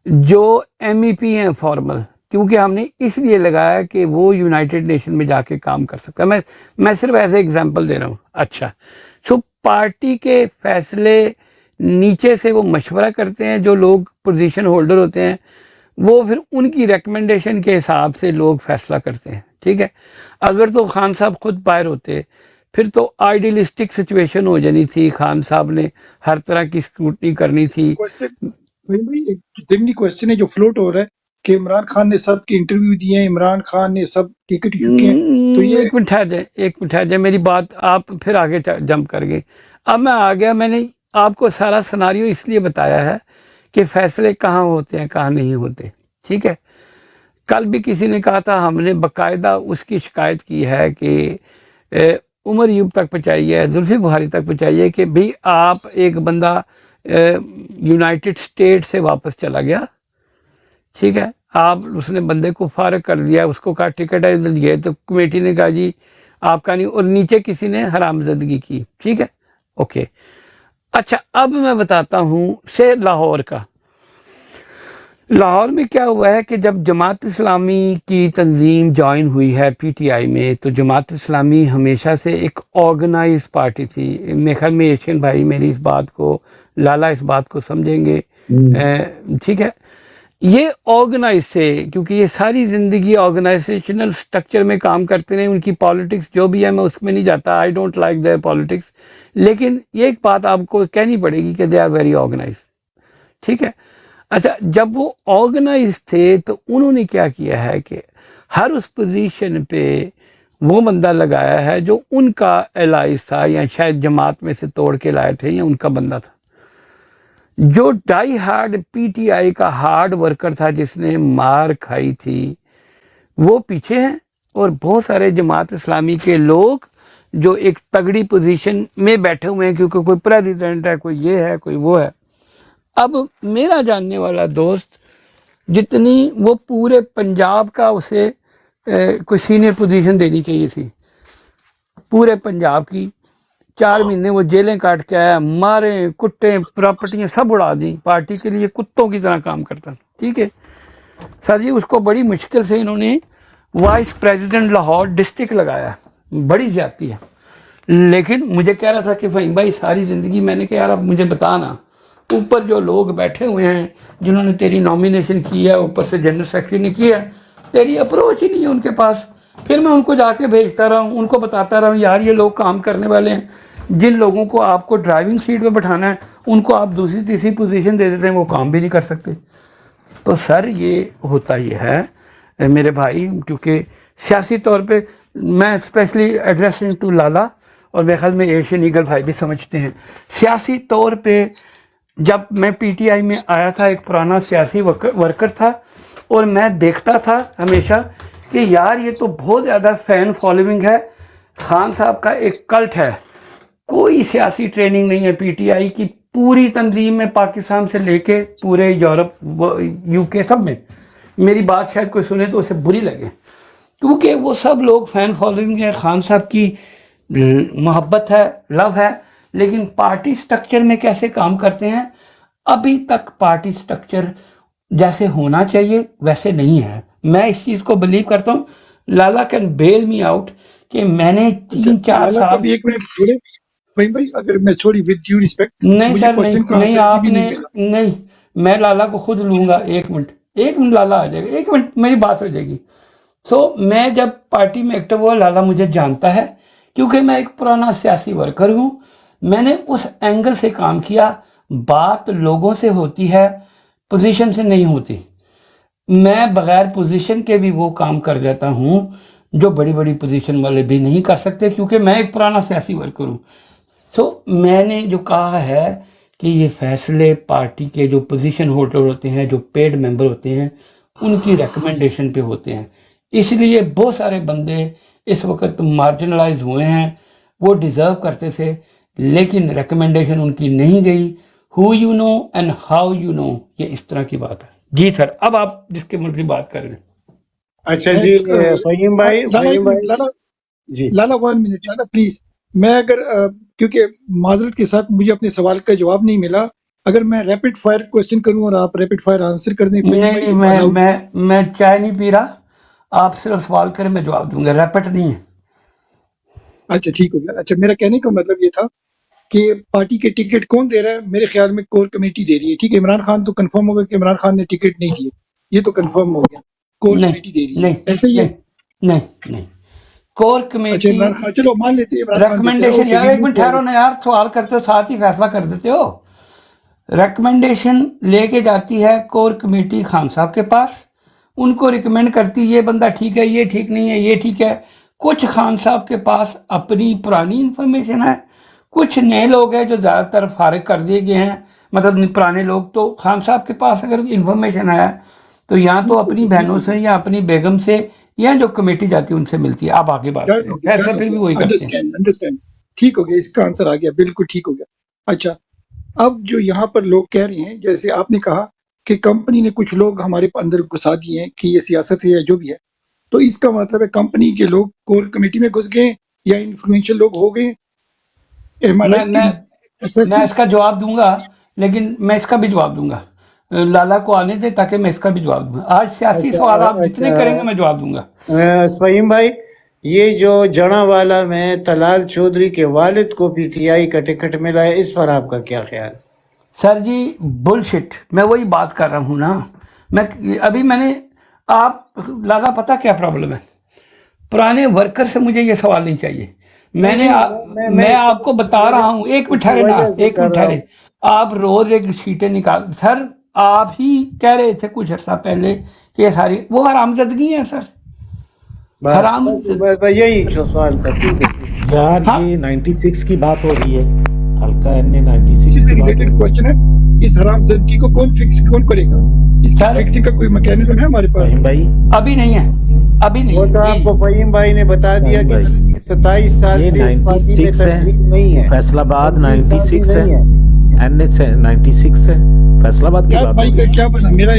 जो MEP हैं फॉर्मल, क्योंकि हमने इसलिए लगाया कि वो यूनाइटेड नेशन में जाके काम कर सकता है। मैं सिर्फ ऐसे एग्जांपल दे रहा हूँ। अच्छा, सो पार्टी के फैसले नीचे से वो मशवरा करते हैं, जो लोग पोजीशन होल्डर होते हैं वो फिर उनकी रिकमेंडेशन के हिसाब से लोग फैसला करते हैं, ठीक है। अगर तो खान साहब खुद बाहर होते फिर तो आइडियलिस्टिक सिचुएशन हो जानी थी, खान साहब ने हर तरह की स्क्रूटनी करनी थी। क्वेश्चन है जो फ्लोट हो रहा है कि इमरान खान ने सब के इंटरव्यू दिए हैं, इमरान खान ने सब टिकट चुके हैं, तो ये एक मिनट ठहर जाए, मेरी बात आप फिर आगे जंप कर गए। अब मैं आ गया, मैंने आपको सारा सिनारियो इसलिए बताया है कि फैसले कहाँ होते हैं कहाँ नहीं होते, ठीक है। कल भी किसी ने कहा था, हमने बाकायदा उसकी शिकायत की है कि उमर यूब तक पहुँचाई है, जुल्फी बुखारी तक पहुँचाई है कि भाई आप एक बंदा यूनाइटेड स्टेट से वापस चला गया, ठीक है, आप उसने बंदे को फारग कर दिया, उसको कहा टिकट है दिए, तो कमेटी ने कहा जी आपका नहीं, और नीचे किसी ने हरामजदगी की, ठीक है, ओके। अच्छा, अब मैं बताता हूँ से लाहौर का। लाहौर में क्या हुआ है कि जब जमात इस्लामी की तंजीम ज्वाइन हुई है PTI में, तो जमात इस्लामी हमेशा से एक ऑर्गेनाइज पार्टी थी। मेरे ख्याल में एशियन भाई मेरी इस बात को, लाला इस बात को समझेंगे, ठीक है। ये ऑर्गेनाइज से, क्योंकि ये सारी ज़िंदगी ऑर्गेनाइजेशनल स्ट्रक्चर में काम करते रहे, उनकी पॉलिटिक्स जो भी है मैं उसमें नहीं जाता, I don't like their politics, लेकिन ये एक बात आपको कहनी पड़ेगी कि दे आर वेरी ऑर्गेनाइज, ठीक है। अच्छा, जब वो ऑर्गेनाइज थे तो उन्होंने क्या किया है कि हर उस पोजीशन पे वो बंदा लगाया है जो उनका एलाइज था, या शायद जमात में से तोड़ के लाए थे, या उनका बंदा था जो डाई हार्ड PTI का हार्ड वर्कर था, जिसने मार खाई थी, वो पीछे हैं। और बहुत सारे जमात इस्लामी के लोग जो एक तगड़ी पोजीशन में बैठे हुए हैं, क्योंकि कोई प्रेसिडेंट है, कोई ये है, कोई वो है। अब मेरा जानने वाला दोस्त, जितनी वो पूरे पंजाब का उसे कोई सीनियर पोजीशन देनी चाहिए थी, पूरे पंजाब की, 4 महीने वो जेलें काट के आया, मारे कुट्टे, प्रॉपर्टियाँ सब उड़ा दी, पार्टी के लिए कुत्तों की तरह काम करता, ठीक है सर जी। उसको बड़ी मुश्किल से इन्होंने वाइस प्रेसिडेंट लाहौर डिस्ट्रिक्ट लगाया, बड़ी ज्यादती है। लेकिन मुझे कह रहा था कि फ़हीम भाई सारी ज़िंदगी, मैंने कहा यार अब मुझे बताना, ऊपर जो लोग बैठे हुए हैं जिन्होंने तेरी नॉमिनेशन की है, ऊपर से जनरल सेक्रेटरी ने की है, तेरी अप्रोच ही नहीं है उनके पास। फिर मैं उनको जाके भेजता रहा हूँ, उनको बताता रहा हूँ यार ये लोग काम करने वाले हैं, जिन लोगों को आपको ड्राइविंग सीट पे बैठाना है उनको आप दूसरी तीसरी पोजीशन दे देते हैं, वो काम भी नहीं कर सकते। तो सर ये होता ही है मेरे भाई, क्योंकि सियासी तौर पे मैं स्पेशली एड्रेसिंग टू लाला और मेरे ख्याल में एशियन ईगल भाई भी समझते हैं, सियासी तौर पे जब मैं पीटीआई में आया था एक पुराना सियासी वर्कर था और मैं देखता था हमेशा कि यार ये तो बहुत ज़्यादा फ़ैन फॉलोइंग है, खान साहब का एक कल्ट है, कोई सियासी ट्रेनिंग नहीं है पीटीआई की पूरी तंजीम में, पाकिस्तान से लेके पूरे यूरोप यूके सब में। मेरी बात शायद कोई सुने तो उसे बुरी लगे, क्योंकि वो सब लोग फ़ैन फॉलोइंग है, खान साहब की मोहब्बत है, लव है, लेकिन पार्टी स्ट्रक्चर में कैसे काम करते हैं, अभी तक पार्टी स्ट्रक्चर जैसे होना चाहिए वैसे नहीं है। मैं इस चीज़ को बिलीव करता हूँ, लाला कैन बेल मी आउट कि मैंने 3-4 साल। एक मिनट छोड़े भाई, अगर मैं सॉरी विद ड्यू रिस्पेक्ट, नहीं सर नहीं आपने नहीं, मैं लाला को खुद लूँगा। एक मिनट लाला आ जाएगा, 1 मिनट मेरी बात हो जाएगी। सो मैं जब पार्टी में एक्टिव हुआ, लाला मुझे जानता है क्योंकि मैं एक पुराना सियासी वर्कर हूँ, मैंने उस एंगल से काम किया। बात लोगों से होती है, पोजीशन से नहीं होती। मैं बगैर पोजीशन के भी वो काम कर जाता हूँ जो बड़ी बड़ी पोजीशन वाले भी नहीं कर सकते, क्योंकि मैं एक पुराना सियासी वर्कर हूँ। तो मैंने जो कहा है कि ये फैसले पार्टी के जो पोजीशन होल्डर होते हैं, जो पेड मेंबर होते हैं, उनकी रिकमेंडेशन पे होते हैं। इसलिए बहुत सारे बंदे इस वक्त मार्जिनलाइज हुए हैं, वो डिज़र्व करते थे लेकिन रिकमेंडेशन उनकी नहीं गई। Who you know and how you know, ये इस तरह की बात है। जी सर, अब आप जिसके मुझे बात कर रहे हैं। अच्छा जी फहीम भाई लाला 1 मिनट लाला प्लीज। मैं अगर क्योंकि माजरत के साथ मुझे अपने सवाल का जवाब नहीं मिला, अगर मैं रैपिड फायर क्वेश्चन करूं और आप रैपिड फायर आंसर कर दें। नहीं, मैं चाय नहीं पी रहा, आप सिर्फ सवाल करें मैं जवाब दूंगा, रैपिड नहीं है। अच्छा ठीक हो गया। अच्छा, मेरा कहने का मतलब ये था कि पार्टी के टिकट कौन दे रहा है? मेरे ख्याल में कोर कमेटी दे रही है। ठीक है, इमरान खान तो कंफर्म हो गया कि इमरान खान ने टिकट नहीं दिए, ये तो कंफर्म हो गया, कोर कमेटी दे रही है। ऐसे ही है? नहीं, कोर कमेटी। अच्छा चलो मान लेते हैं रिकमेंडेशन। यार एक मिनट ठहरो ना यार, सवाल करते हो साथ ही फैसला कर देते हो। रिकमेंडेशन लेके जाती है कोर कमेटी खान साहब के पास, उनको रिकमेंड करती ये बंदा ठीक है, ये ठीक नहीं है, ये ठीक है। कुछ खान साहब के पास अपनी पुरानी इंफॉर्मेशन है, कुछ नए लोग हैं जो ज़्यादातर फारिग कर दिए गए हैं, मतलब पुराने लोग। तो खान साहब के पास अगर इंफॉर्मेशन आया तो या तो अपनी बहनों से या अपनी बेगम से या जो कमेटी जाती है उनसे मिलती है। आप आगे बात करें, ऐसा फिर भी वही करते हैं। अंडरस्टैंड, ठीक हो गया, इसका आंसर आ गया, बिल्कुल ठीक हो गया। अच्छा, अब जो यहाँ पर लोग कह रहे हैं, जैसे आपने कहा कि कंपनी ने कुछ लोग हमारे अंदर घुसा दिए हैं कि ये सियासत है या जो भी है, तो इसका मतलब है कंपनी के लोग कोर कमेटी में घुस गए या इन्फ्लुएंशियल लोग हो गए। मैं इसका जवाब दूंगा, लेकिन मैं इसका भी जवाब दूंगा, लाला को आने दे ताकि मैं इसका भी जवाब दूंगा। आज सियासी सवाल आप जितने करेंगे मैं जवाब दूंगा। फहीम भाई, ये जो जड़ावाला में तलाल चौधरी के वालिद को पीटीआई का टिकट मिला है, इस पर आपका क्या ख्याल? सर जी बुलशिट, मैं वही बात कर रहा हूँ ना। मैंने लाला पता क्या प्रॉब्लम है, पुराने वर्कर से मुझे ये सवाल नहीं चाहिए। मैं आपको बता रहा हूँ, एक मिनट ठहरे ना, एक मिनट ठहरे। आप रोज एक शीटें निकाल, सर आप ही कह रहे थे कुछ अर्सा पहले कि ये सारी वो हरामजदगी है सर, हराम। यही सवाल था। यार हाँ? ये 96 की बात हो रही है, हल्का एन ने 96 से की बात रिलेटेड क्वेश्चन है। इस हरामजदगी को कौन करेगा? इसका फिक्सिंग का कोई मैकेनिज्म है हमारे पास? भाई अभी नहीं है, अभी नहीं। वो तो आपको फहीम भाई ने बता दिया कि 27 साल से 96 नहीं है, फैसलाबाद 96 है, एन 96 है, फैसलाबाद की बात भाई का क्या बना? मेरा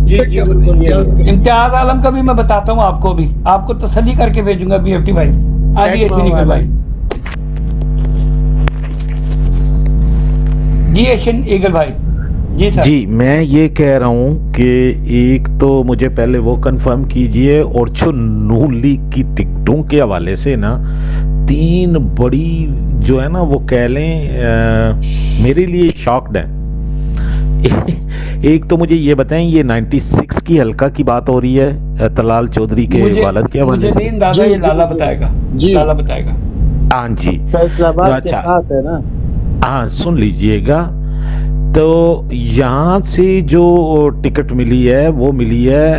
जी बिल्कुल। इम्तियाज आलम का भी मैं बताता हूँ आपको, भी आपको तसल्ली करके भेजूंगा बीएफटी भाई। आइए भाई जी, एशियन ईगल भाई। जी सर। जी, मैं ये कह रहा हूँ कि एक तो मुझे पहले वो कंफर्म कीजिए, और जो नून लीग की टिकटों के हवाले से ना तीन बड़ी जो है ना वो कह लें मेरे लिए शॉक्ड है। एक तो मुझे ये बताएं, ये 96 की हल्का की बात हो रही है, तलाल चौधरी के वालिद क्या बने? मुझे नहीं अंदाजा, ये लाला बताएगा जी। लाला बताएगा। हाँ जी, फैसलाबाद के अच्छा। साथ है ना। हाँ सुन लीजिएगा, तो यहाँ से जो टिकट मिली है वो मिली है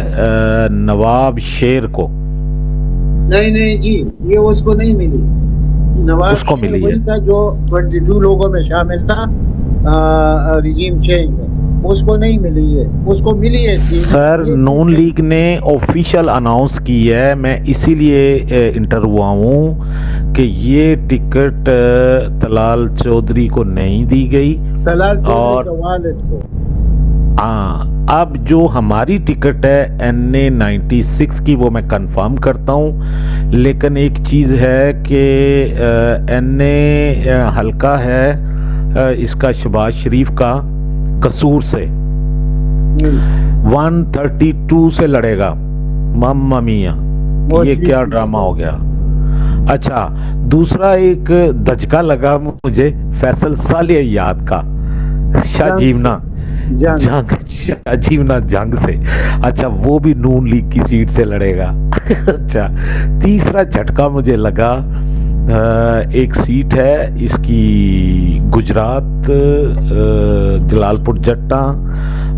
नवाब शेर को। नहीं जी, ये उसको नहीं मिली। नवाब उसको शेर मिली वही है। था जो 22 लोगों में शामिल था रिजीम चेंज में, उसको नहीं मिली है, उसको मिली है सीट। सर ये नून सीट- लीग ने ऑफिशियल अनाउंस की है, मैं इसीलिए इंटर हुआ हूँ कि ये टिकट तलाल चौधरी को नहीं दी गई। तलाल चौधरी और- के वालिद को। हाँ, अब जो हमारी टिकट है NA 96 की वो मैं कंफर्म करता हूँ, लेकिन एक चीज़ है कि NA हल्का है इसका शहबाज शरीफ का कसूर से 132 से लड़ेगा। मम्मा मिया, वो ये जीत क्या गया। ड्रामा हो गया। अच्छा, दूसरा एक धचका लगा मुझे फैसल सालियात का, शाहजीवना जंग, शाहजीवना जंग से। अच्छा, वो भी नून लीग की सीट से लड़ेगा। अच्छा, तीसरा झटका मुझे लगा, एक सीट है इसकी गुजरात जलालपुर जट्टा,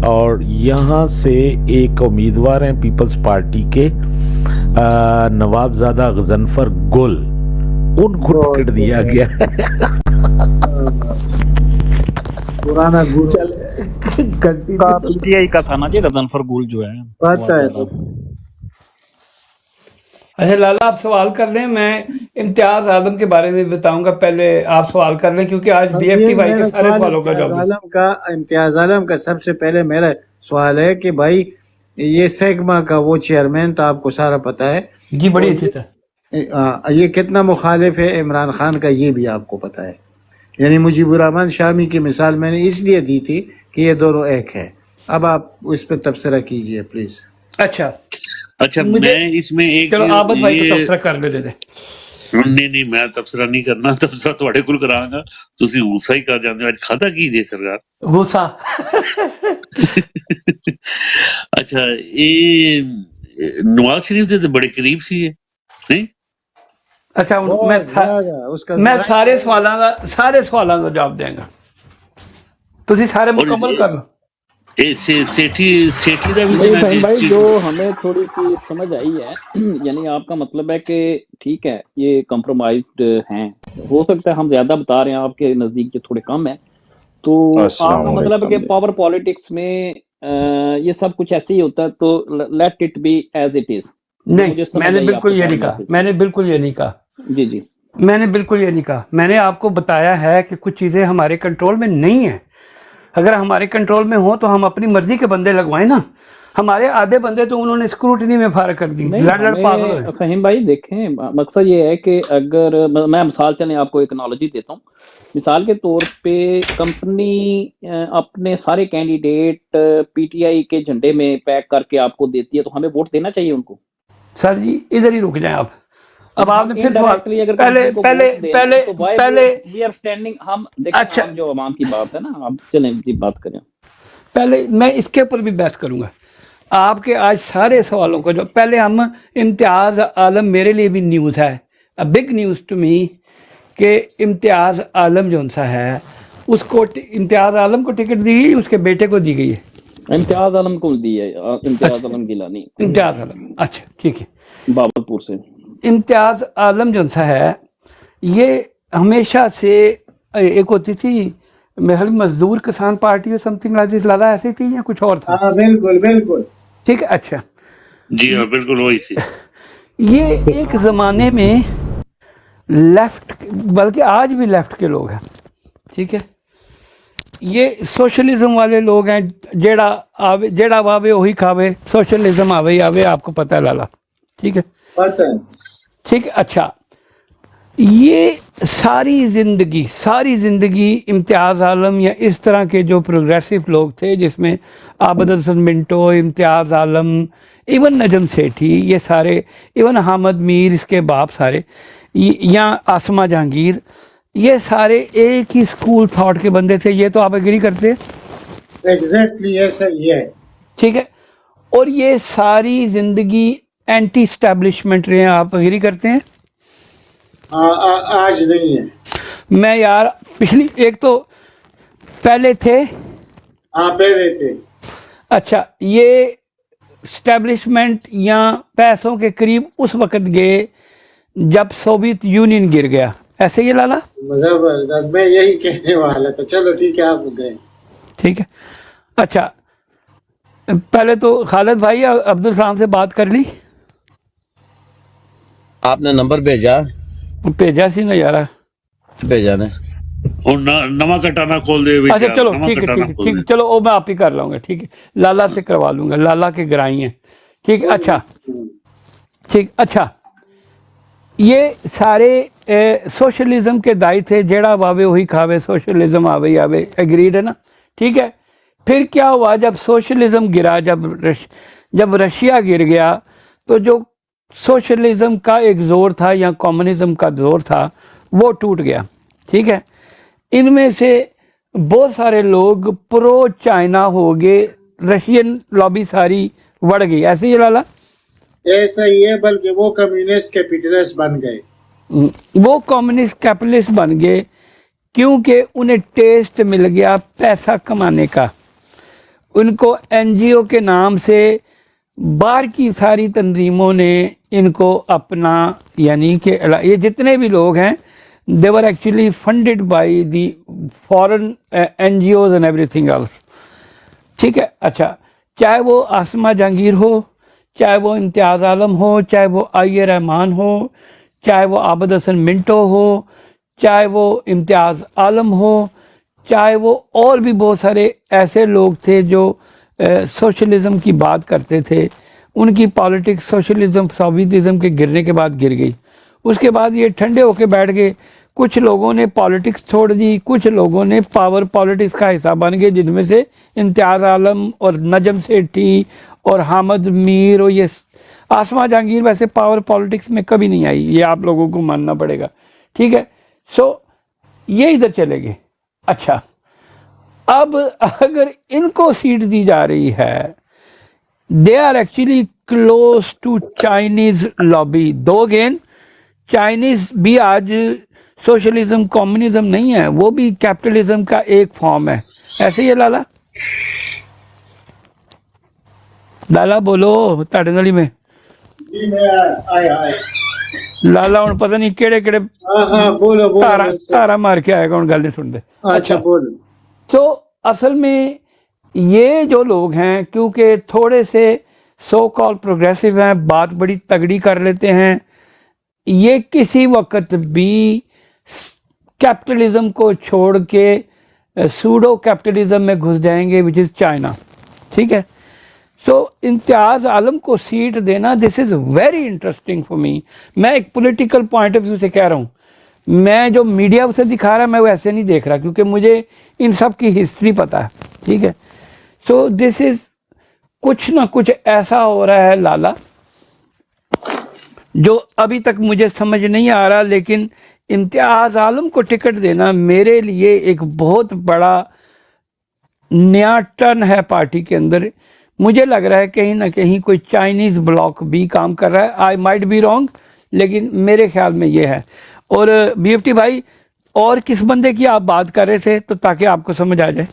और यहाँ से एक उम्मीदवार हैं पीपल्स पार्टी के नवाबजादा गजनफर गुल, उनको टिकट दिया गया। पुराना गुरु का पीटीआई का था ना जी, रजनफर गुल जो है। पता है तो। अच्छा लाला, आप सवाल कर लें, मैं इम्तियाज आलम के बारे में बताऊंगा। पहले आप सवाल कर लें, क्योंकि आज DFT भाई के सारे सवालों का जवाब। इम्तियाज आलम का सबसे पहले मेरा सवाल है कि भाई ये सेगमा का वो चेयरमैन था, आपको सारा पता है जी, बड़ी अच्छी था। ये कितना मुखालिफ है इमरान खान का, ये भी आपको पता है। यानी मुजीबुर रहमान शामी की मिसाल मैंने इसलिए दी थी कि ये दोनों एक है। अब आप उस पर तबसरा कीजिए प्लीज। अच्छा मैं इसमें एक चलो आबद भाई को तबसरा कर ले दे। नहीं मैं तबसरा नहीं करना, तबसरा ਤੁਹਾਡੇ ਕੋਲ ਕਰਾਂਗਾ, ਤੁਸੀਂ ਗੁੱਸਾ ਹੀ ਕਰ ਜਾਂਦੇ ਹੋ। ਅੱਜ ਖਾਦਾ ਕੀ ਜੇ ਸਰਕਾਰ गुस्सा। अच्छा, ये नवाज शरीफ ਦੇ ਬੜੇ ਕਰੀਬ ਸੀ ਇਹ, ਨਹੀਂ? अच्छा मैं सारे सवालों का जवाब देंगा, ਤੁਸੀਂ ਸਾਰੇ मुकम्मल कर लो। सेठी का भी नहीं भाई, जो हमें थोड़ी सी समझ आई है, यानी आपका मतलब है कि ठीक है ये कॉम्प्रोमाइज्ड हैं, हो सकता है हम ज्यादा बता रहे हैं, आपके नजदीक जो थोड़े कम है, तो आपका मतलब है कि पावर पॉलिटिक्स में ये सब कुछ ऐसे ही होता है, तो let it be as it is. नहीं, मैंने बिल्कुल ये नहीं कहा, मैंने बिल्कुल ये नहीं कहा। जी जी, मैंने बिल्कुल ये नहीं कहा। मैंने आपको बताया है कि कुछ चीजें हमारे कंट्रोल में नहीं है। अगर हमारे कंट्रोल में हो तो हम अपनी मर्जी के बंदे लगवाएं ना। हमारे आधे बंदे तो उन्होंने स्क्रूटनी में फार कर दी। फहीम भाई देखें, मकसद ये है कि अगर मैं मिसाल चलें, आपको एक एनालॉजी देता हूँ। मिसाल के तौर पे कंपनी अपने सारे कैंडिडेट PTI के झंडे में पैक करके आपको देती है, तो हमें वोट देना चाहिए उनको? सर जी इधर ही रुक जाएं आप। अब आपने फिर सवाल अगर पहले वी आर स्टैंडिंग, हम देखें। अच्छा, जो अवाम की बात है ना, आप चलें जी बात करें। पहले मैं इसके ऊपर भी बहस करूंगा। आपके आज सारे सवालों को जो पहले हम इम्तियाज आलम, मेरे लिए भी न्यूज़ है, a big news to me, कि इम्तियाज आलम जो सा है उसको, इम्तियाज आलम को टिकट दी गई, उसके बेटे को दी गई है। इम्तियाज आलम को दी है, इम्तियाज आलम गिलानी। इम्तियाज आलम, अच्छा ठीक है, बाबरपुर से। इम्तियाज आलम जो सा है, ये हमेशा से एक होती थी मेरे ख्याल मजदूर किसान पार्टी और समथिंग लाला ऐसी थी, या कुछ और था? बिल्कुल बिल्कुल ठीक है। अच्छा जी हाँ, बिल्कुल वही सी। ये एक जमाने में लेफ्ट, बल्कि आज भी लेफ्ट के लोग हैं, ठीक है। ये सोशलिज्म वाले लोग हैं, जेड़ा वावे वही खावे, सोशलिज्म आवे ही आवे, आपको पता है लाला, ठीक है, पता है, ठीक है। अच्छा, ये सारी ज़िंदगी इम्तियाज़ आलम या इस तरह के जो प्रोग्रेसिव लोग थे, जिसमें आबद हसन मिंटो, इम्तियाज़ आलम, इवन नजम सेठी, ये सारे, इवन अहमद मीर, इसके बाप, सारे या आसमा जहांगीर, ये सारे एक ही स्कूल थॉट के बंदे थे। ये तो आप एग्री करते हैं? एग्जैक्टली ऐसा ही है। ठीक है। और ये सारी जिंदगी एंटी स्टैब्लिशमेंट रहे हैं, आप एग्री करते हैं? आज नहीं है। मैं यार पिछली एक तो पहले थे। हाँ पहले थे। अच्छा, ये स्टैब्लिशमेंट या पैसों के करीब उस वक्त गए जब सोवियत यूनियन गिर गया, ऐसे ही लाला? जबरदस्त, मैं यही कहने वाला था। चलो ठीक है, आप गए। ठीक है। अच्छा, पहले तो खालिद भाई अब्दुल सलाम से बात कर ली? आपने नंबर भेजा सी ना यार, भेजा ने। और नवा कटाना खोल दे अच्छा चलो ठीक है ठीक है, चलो वो मैं आप ही कर लाऊंगा। ठीक है, लाला से करवा लूंगा, लाला के गराई हैं। ठीक है। अच्छा ठीक। अच्छा, ये सारे सोशलिज्म के दाई थे, जेड़ा वावे वही खावे, सोशलिज्म आवे ही आवे, एग्रीड है ना? ठीक है। फिर क्या हुआ जब सोशलिज्म गिरा, जब रशिया गिर गया, तो जो सोशलिज्म का एक जोर था या कम्युनिज्म का जोर था वो टूट गया। ठीक है। इनमें से बहुत सारे लोग प्रो चाइना हो गए, रशियन लॉबी सारी बढ़ गई, ऐसे ही लाला? ऐसा ही है, बल्कि वो कम्युनिस्ट कैपिटलिस्ट बन गए। वो कम्युनिस्ट कैपिटलिस्ट बन गए क्योंकि उन्हें टेस्ट मिल गया पैसा कमाने का। उनको एनजीओ के नाम से बाहर की सारी तंजीमों ने इनको अपना, यानी कि ये जितने भी लोग हैं, they were actually funded by the foreign NGOs and everything else. ठीक है। अच्छा, चाहे वो आसमा जहांगीर हो, चाहे वो इम्तियाज़ आलम हो, चाहे वो आइए रहमान हो, चाहे वो आबद हसन मिंटो हो, चाहे वो इम्तियाज़ आलम हो, चाहे वो और भी बहुत सारे ऐसे लोग थे जो सोशलिज़म की बात करते थे। उनकी पॉलिटिक्स सोशलिज़म सोवियतिज़म के गिरने के बाद गिर गई। उसके बाद ये ठंडे होके बैठ गए। कुछ लोगों ने पॉलिटिक्स छोड़ दी, कुछ लोगों ने पावर पॉलिटिक्स का हिस्सा बन गए, जिनमें से इम्तियाज़ आलम और नजम सेठी और हामिद मीर और ये आसमा जहांगीर वैसे पावर पॉलिटिक्स में कभी नहीं आई, ये आप लोगों को मानना पड़ेगा। ठीक है। सो ये इधर चले गए। अच्छा, अब अगर इनको सीट दी जा रही है, they are actually close to Chinese lobby. Though again, Chinese भी आज सोशलिज्म कम्युनिज्म नहीं है, वो भी कैपिटलिज्म का एक फॉर्म है, ऐसे ही है लाला? लाला बोलो ताड़े नाली में जी मैं आया लाला हूँ पता नहीं केड़े केड़े बोलो तारा मार के आएगा, हूँ गल नहीं सुनते। अच्छा बोलो। तो असल में ये जो लोग हैं, क्योंकि थोड़े से सो कॉल प्रोग्रेसिव हैं, बात बड़ी तगड़ी कर लेते हैं, ये किसी वक्त भी कैपिटलिज्म को छोड़ के सूडो कैपिटलिज्म में घुस जाएंगे, विच इज़ चाइना। ठीक है। सो इम्तियाज़ आलम को सीट देना, this is very interesting for me. मैं एक पॉलिटिकल पॉइंट ऑफ व्यू से कह रहा हूँ, मैं जो मीडिया उसे दिखा रहा है मैं वैसे नहीं देख रहा, क्योंकि मुझे इन सब की हिस्ट्री पता है। ठीक है। सो दिस इज़ कुछ ना कुछ ऐसा हो रहा है लाला, जो अभी तक मुझे समझ नहीं आ रहा, लेकिन इम्तियाज़ आलम को टिकट देना मेरे लिए एक बहुत बड़ा नया टर्न है पार्टी के अंदर। मुझे लग रहा है कहीं ना कहीं कोई चाइनीज़ ब्लॉक भी काम कर रहा है। आई माइट बी रॉन्ग, लेकिन मेरे ख्याल में ये है। और बीएफटी भाई, और किस बंदे की आप बात कर रहे थे, तो ताकि आपको समझ आ जाए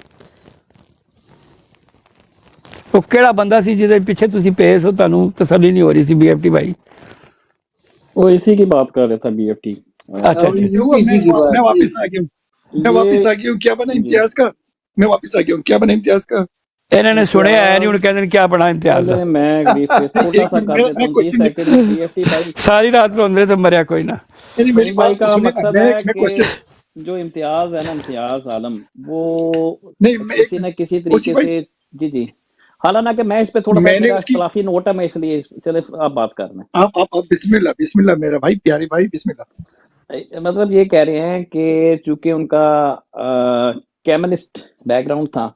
तो केड़ा बंदा सी जिहदे पिछे तुसी पेस हो, तुहानू तसल्ली नहीं हो रही सी बीएफटी भाई? वो इसी की बात कर रहा था बीएफटी। अच्छा मैं वापस आ गया हूँ, मैं वापस आ गया हूँ। क्या बना इम्तियाज का? मैं वापस आ गया हूँ, क्या बना इम्तियाज का? इन्होंने सुने है नहीं, उन्हें कहते क्या बना इम्तियाज का? मैं थोड़ा सा कर देता हूं 20 सेकंड। बीएफटी भाई सारी रात रोंदे तो मरिया कोई ना। मेरी भाई बात का सुनो, मकसद मैं है कि क्वेश्चन जो इम्तियाज है ना, इम्तियाज आलम, वो नहीं, किसी न किसी तरीके से जी हालांकि मैं इस पे थोड़ा सा मेरा खिलाफी नोट है, मैं इसलिए चले आप बात कर रहे हैं। आप बिस्मिल्लाह बिस्मिल्लाह मेरा भाई, प्यारे भाई, बिस्मिल्लाह। मतलब ये कह रहे हैं कि चूंकि उनका कम्युनिस्ट बैकग्राउंड था,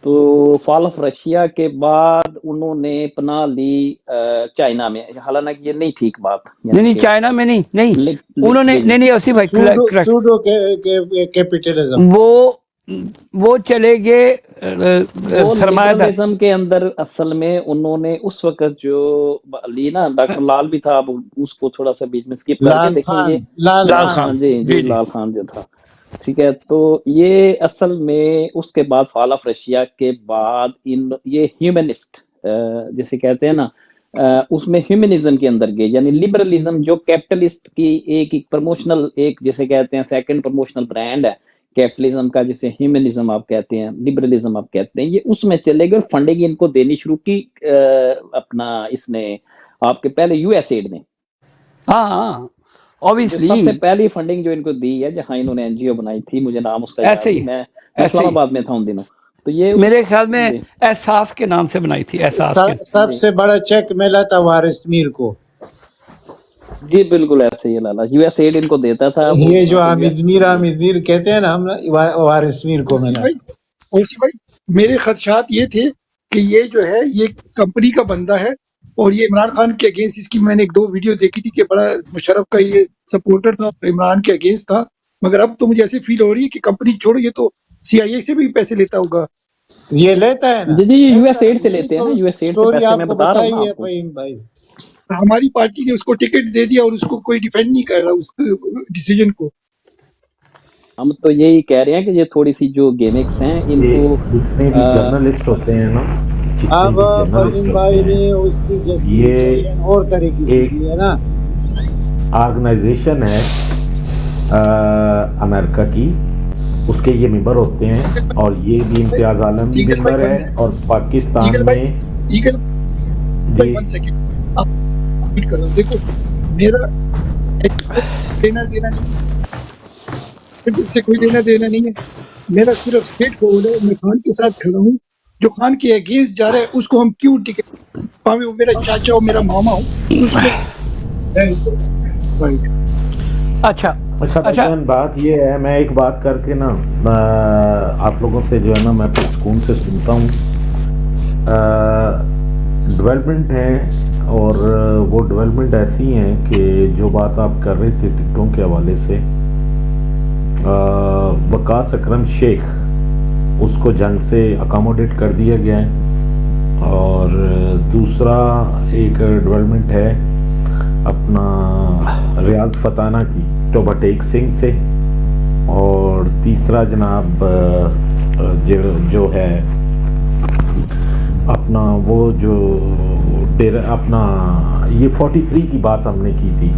तो फॉल ऑफ रशिया के बाद उन्होंने पनाह ली चाइना में, हालांकि ये नहीं ठीक बात, नहीं नहीं, चाइना में नहीं नहीं, उन्होंने नहीं नहीं ओसी भाई सूडो correct, सूडो कैपिटलिज्म वो चले गए वो सरमायादार। लिबरलिज्म के अंदर असल में उन्होंने उस वक्त जो ली ना, डॉक्टर लाल भी था, अब उसको थोड़ा सा बीच में स्किप करके देखेंगे। लाल लाल खान खान, जी जी जी, जी। लाल खान जो था, ठीक है। तो ये असल में उसके बाद फॉल ऑफ रशिया के बाद ये ह्यूमनिस्ट जिसे कहते हैं ना, उसमें ह्यूमनिज्म के अंदर गए, यानी लिबरलिज्म जो कैपिटलिस्ट की एक प्रमोशनल, एक जिसे कहते हैं सेकंड प्रमोशनल ब्रांड है कैपिटलिज्म का, जिसे ह्यूमनिज्म आप कहते हैं, लिबरलिज्म आप कहते हैं, ये उसमें चले गए। फंडिंग इनको देनी शुरू की अपना इसने आपके पहले यूएसएड ने, हाँ हाँ जो ऑब्वियसली सबसे पहली फंडिंग जो इनको दी है, जहाँ इन्होंने एनजीओ बनाई थी, मुझे नाम उसका याद ऐसे ही, नहीं, मैं ऐसे ही इस्लामाबाद में था उन दिनों। तो ये मेरे ख्याल में जी एहसास के नाम से बनाई थी, एहसास के। सबसे बड़ा चेक मिला था वारिस मीर को। जी बिल्कुल ऐसे ही लाला, यूएसएड इनको देता था वो, ये जो हामिद मीर कहते हैं ना हम, वारिस मीर को मिला। ओसी भाई मेरे खदशात ये थे कि ये जो है ये कंपनी का बंदा है और ये इमरान खान के अगेंस्ट, इसकी मैंने एक दो वीडियो देखी थी कि बड़ा मुशर्रफ का ये सपोर्टर था और इमरान के अगेंस्ट था, मगर अब तो मुझे ऐसे फील हो रही है कि कंपनी छोड़ो, ये तो सीआईए से भी पैसे लेता होगा। ये लेता है ना, जी जी, यूएसएड से लेते हैं ना, यूएसएड से स्टोरी पैसे, मैं आपको बता रहा हूँ बताइए आपको। फहीम भाई। हमारी पार्टी ने उसको टिकट दे दिया और उसको कोई डिफेंड नहीं कर रहा उस डिसीजन को। हम तो यही कह रहे हैं कि ये थोड़ी सी जो गेमिक्स हैं इनको जितने भी जर्नलिस्ट होते हैं ना, जितने अब भी जर्नलिस्ट फहीम होते भाई हैं, ने उसकी जस्टिफिकेशन और तरीके से एक की है ना। ऑर्गेनाइजेशन है अमेरिका की, उसके ये मेंबर होते हैं, और ये भी इम्तियाज आलम भी ईगल भाई मेंबर है, और पाकिस्तान ईगल भाई में ईगल भाई जी 1 सेकंड आप वेट कर रहा हूं। देखो मेरा लेना देना नहीं, इससे कोई लेना देना नहीं है, मेरा सिर्फ स्टेट फॉरवर्ड है। मैं खान के साथ खड़ा हूँ, जो खान के अगेंस्ट जा रहा है उसको हम क्यों टिकट, भावे वो मेरा चाचा हो मेरा मामा हो, उसको अच्छा अच्छा भाईजान, बात ये है, मैं एक बात करके ना आप लोगों से जो है ना मैं सुकून से सुनता हूँ। डेवलपमेंट है, और वो डेवलपमेंट ऐसी हैं कि जो बात आप कर रहे थे टिकटों के हवाले से, वकास अकरम शेख, उसको जंग से अकोमोडेट कर दिया गया है। और दूसरा एक डेवलपमेंट है अपना रियाज फताना की टोबाटेक सिंह से, और तीसरा जनाब जो है अपना वो जो डेरा अपना ये 43 की बात हमने की थी,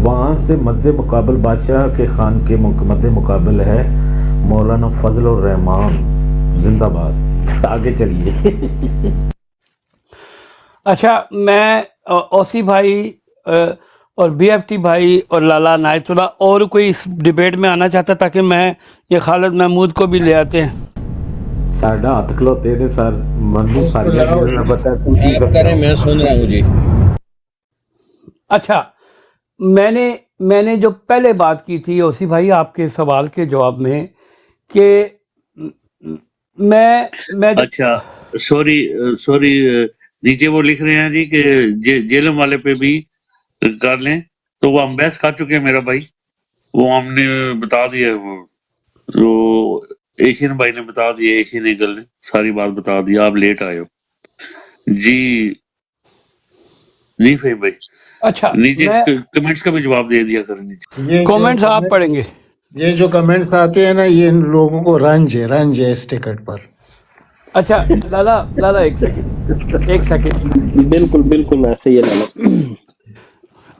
वहाँ से मध्य मुकाबल बादशाह के खान के मध्य मुकाबल है मौलाना फजल और रहमान जिंदाबाद। आगे चलिए। अच्छा, मैं ओसी भाई और बीएफटी भाई और लाला नायतुल्ला और कोई इस डिबेट में आना चाहता, ताकि मैं ये खालिद महमूद को भी ले आते हैं। साढ़ा हाथ खलोते थे सर, मनु सारी आप करें, मैं सुन रहा हूँ जी। अच्छा, मैंने जो पहले बात की थी ओसी भाई आपके सवाल के जवाब में कि मैं अच्छा सॉरी नीचे वो लिख रहे हैं जी कि जेलम वाले पे भी कर लें, तो वो हम बहस कर चुके हैं मेरा भाई, वो हमने बता दिया, वो जो एशियन भाई ने बता दिया, एशियन ईगल ने सारी बात बता दी, आप लेट आए हो जी। नहीं फहीम भाई, अच्छा नीचे कमेंट्स का भी जवाब दे दिया करें नीचे। कमेंट्स आप पढ़ेंगे। ये जो कमेंट्स आते हैं ना, ये इन लोगों को रंज है इस टिकट पर। अच्छा लाला एक सेकंड, बिल्कुल ऐसे ही है लाला।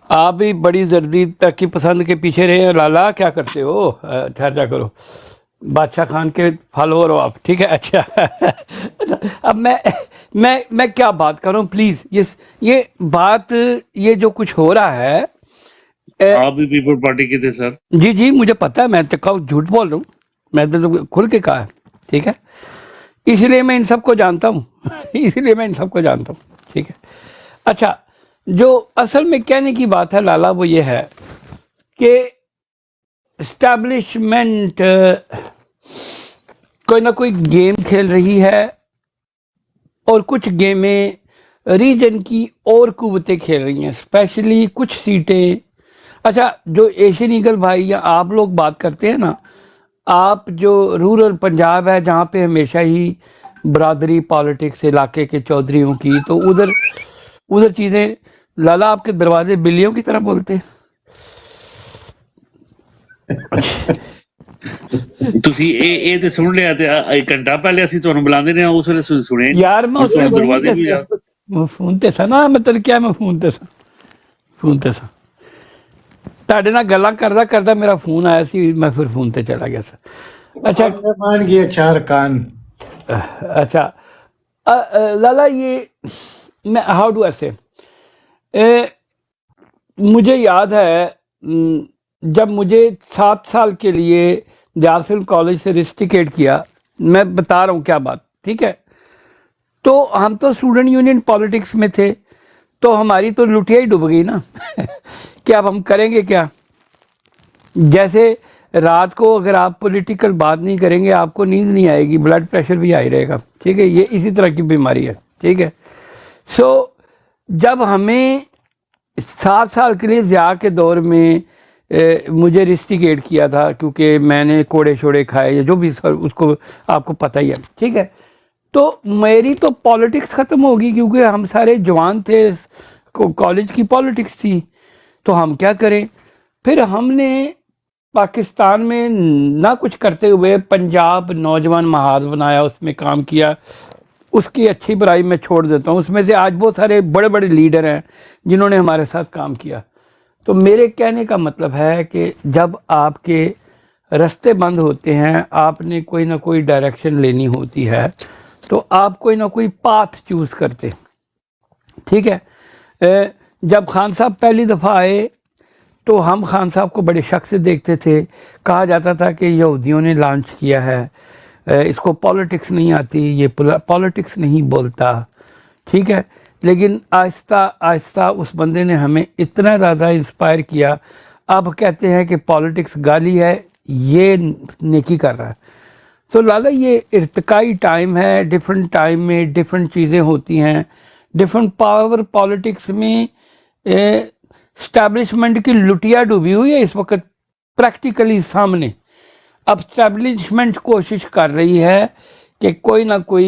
आप भी बड़ी जल्दी तरक्की पसंद के पीछे रहे हैं लाला, क्या करते हो? ठहर करो, बादशाह खान के फॉलोअर हो आप, ठीक है। अच्छा अब मैं क्या बात कर रहा हूँ प्लीज, ये बात, ये जो कुछ हो रहा है, आप भी पीपल पार्टी के थे सर। जी मुझे पता है, मैं तो झूठ बोल रहा हूँ, मैं तो खुल के कहा है, ठीक है, इसलिए मैं इन सबको जानता हूँ इसलिए मैं इन सबको जानता हूँ, ठीक है। अच्छा, जो असल में कहने की बात है लाला, वो ये है कि एस्टैब्लिशमेंट कोई ना कोई गेम खेल रही है और कुछ गेमें रीजन की और कुव्वतें खेल रही हैं, स्पेशली कुछ सीटें। अच्छा, जो एशियन ईगल भाई या आप लोग बात करते हैं ना, आप जो रूरल पंजाब है जहाँ पे हमेशा ही बरादरी पॉलिटिक्स इलाके के चौधरीयों की, तो उधर चीज़ें, लाला आपके दरवाजे बिल्लियों की तरह बोलते हैं। ਤੁਸੀਂ ਇਹ ਤੇ ਸੁਣ ਲਿਆ ਤੇ ਇੱਕ ਘੰਟਾ ਪਹਿਲੇ ਅਸੀਂ ਤੁਹਾਨੂੰ ਬੁਲਾਉਂਦੇ ਨੇ ਉਸ ਵੇਲੇ ਸੁਣੇ ਨੀ। यार मैं ਹੁਣ उसमें ਤੁਹਾਨੂੰ ਦਰਵਾਜ਼ੇ ਵੀ ਜਾ फोन ते सा ना, मतलब क्या मैं फोन ते सा ਤੁਹਾਡੇ ਨਾਲ ਗੱਲਾਂ ਕਰਦਾ ਕਰਦਾ ਮੇਰਾ ਫੋਨ ਆਇਆ ਸੀ, ਮੈਂ ਫਿਰ ਫੋਨ ਤੇ ਚਲਾ ਗਿਆ ਸੀ। अच्छा आपने मान गया 4 कान। अच्छा लाला, ये मैं हाउ डू ऐसे, मुझे याद है जब मुझे 7 साल के लिए जारसिल कॉलेज से रिस्टिकेट किया, मैं बता रहा हूँ क्या बात, ठीक है। तो हम तो स्टूडेंट यूनियन पॉलिटिक्स में थे, तो हमारी तो लुटिया ही डूब गई ना कि अब हम करेंगे क्या। जैसे रात को अगर आप पॉलिटिकल बात नहीं करेंगे आपको नींद नहीं आएगी, ब्लड प्रेशर भी हाई रहेगा, ठीक है। ये इसी तरह की बीमारी है, ठीक है। सो जब हमें 7 साल के लिए ज़िया के दौर में मुझे रिस्टिकेट किया था, क्योंकि मैंने कोड़े शोड़े खाए या जो भी, सर उसको आपको पता ही है, ठीक है। तो मेरी तो पॉलिटिक्स ख़त्म होगी, क्योंकि हम सारे जवान थे, कॉलेज की पॉलिटिक्स थी, तो हम क्या करें। फिर हमने पाकिस्तान में ना कुछ करते हुए पंजाब नौजवान महाज बनाया, उसमें काम किया। उसकी अच्छी बुराई मैं छोड़ देता हूँ, उसमें से आज बहुत सारे बड़े बड़े लीडर हैं जिन्होंने हमारे साथ काम किया। तो मेरे कहने का मतलब है कि जब आपके रास्ते बंद होते हैं, आपने कोई ना कोई डायरेक्शन लेनी होती है, तो आप कोई ना कोई पाथ चूज़ करते, ठीक है। जब खान साहब पहली दफ़ा आए तो हम खान साहब को बड़े शक से देखते थे, कहा जाता था कि यहूदियों ने लॉन्च किया है, इसको पॉलिटिक्स नहीं आती, ये पॉलिटिक्स नहीं बोलता, ठीक है। लेकिन आहिस्ता आहिस्ता उस बंदे ने हमें इतना ज़्यादा इंस्पायर किया, अब कहते हैं कि पॉलिटिक्स गाली है, ये नेकी कर रहा है। तो लाला, ये इर्तिकाई टाइम है, डिफरेंट टाइम में डिफरेंट चीज़ें होती हैं, डिफरेंट पावर पॉलिटिक्स में स्टैब्लिशमेंट की लुटिया डूबी हुई है इस वक्त प्रैक्टिकली सामने। अब स्टैब्लिशमेंट कोशिश कर रही है कि कोई ना कोई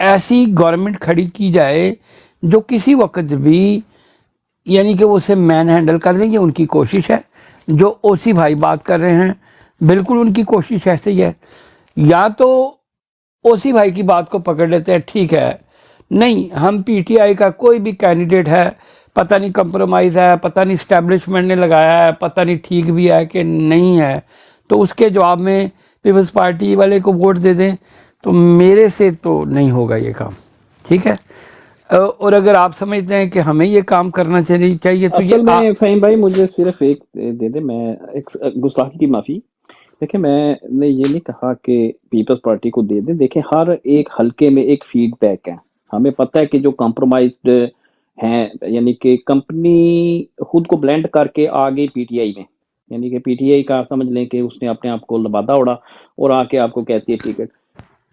ऐसी गवर्नमेंट खड़ी की जाए जो किसी वक्त भी, यानी कि वो उसे मैन हैंडल कर दें, ये उनकी कोशिश है। जो ओसी भाई बात कर रहे हैं, बिल्कुल उनकी कोशिश ऐसे ही है। या तो ओसी भाई की बात को पकड़ लेते हैं, ठीक है, नहीं हम पीटीआई का कोई भी कैंडिडेट है, पता नहीं कंप्रोमाइज़ है, पता नहीं स्टैब्लिशमेंट ने लगाया है, पता नहीं ठीक भी है कि नहीं है, तो उसके जवाब में पीपल्स पार्टी वाले को वोट दे दें, तो मेरे से तो नहीं होगा ये काम, ठीक है। और अगर आप समझते हैं कि हमें ये काम करना चाहिए तो असल में फ़हीम भाई मुझे सिर्फ एक दे दे, मैं एक गुस्ताखी की माफ़ी। देखिए, मैंने ये नहीं कहा कि पीपल्स पार्टी को दे दें। देखिए, हर एक हलके में एक फीडबैक है। हमें पता है कि जो कॉम्प्रोमाइज्ड हैं, यानी कि कंपनी खुद को ब्लेंड करके आ गई पीटीआई में, यानी कि पीटीआई का समझ लें कि उसने अपने आप को लबादा उड़ा और आके आपको कहती है टिकट।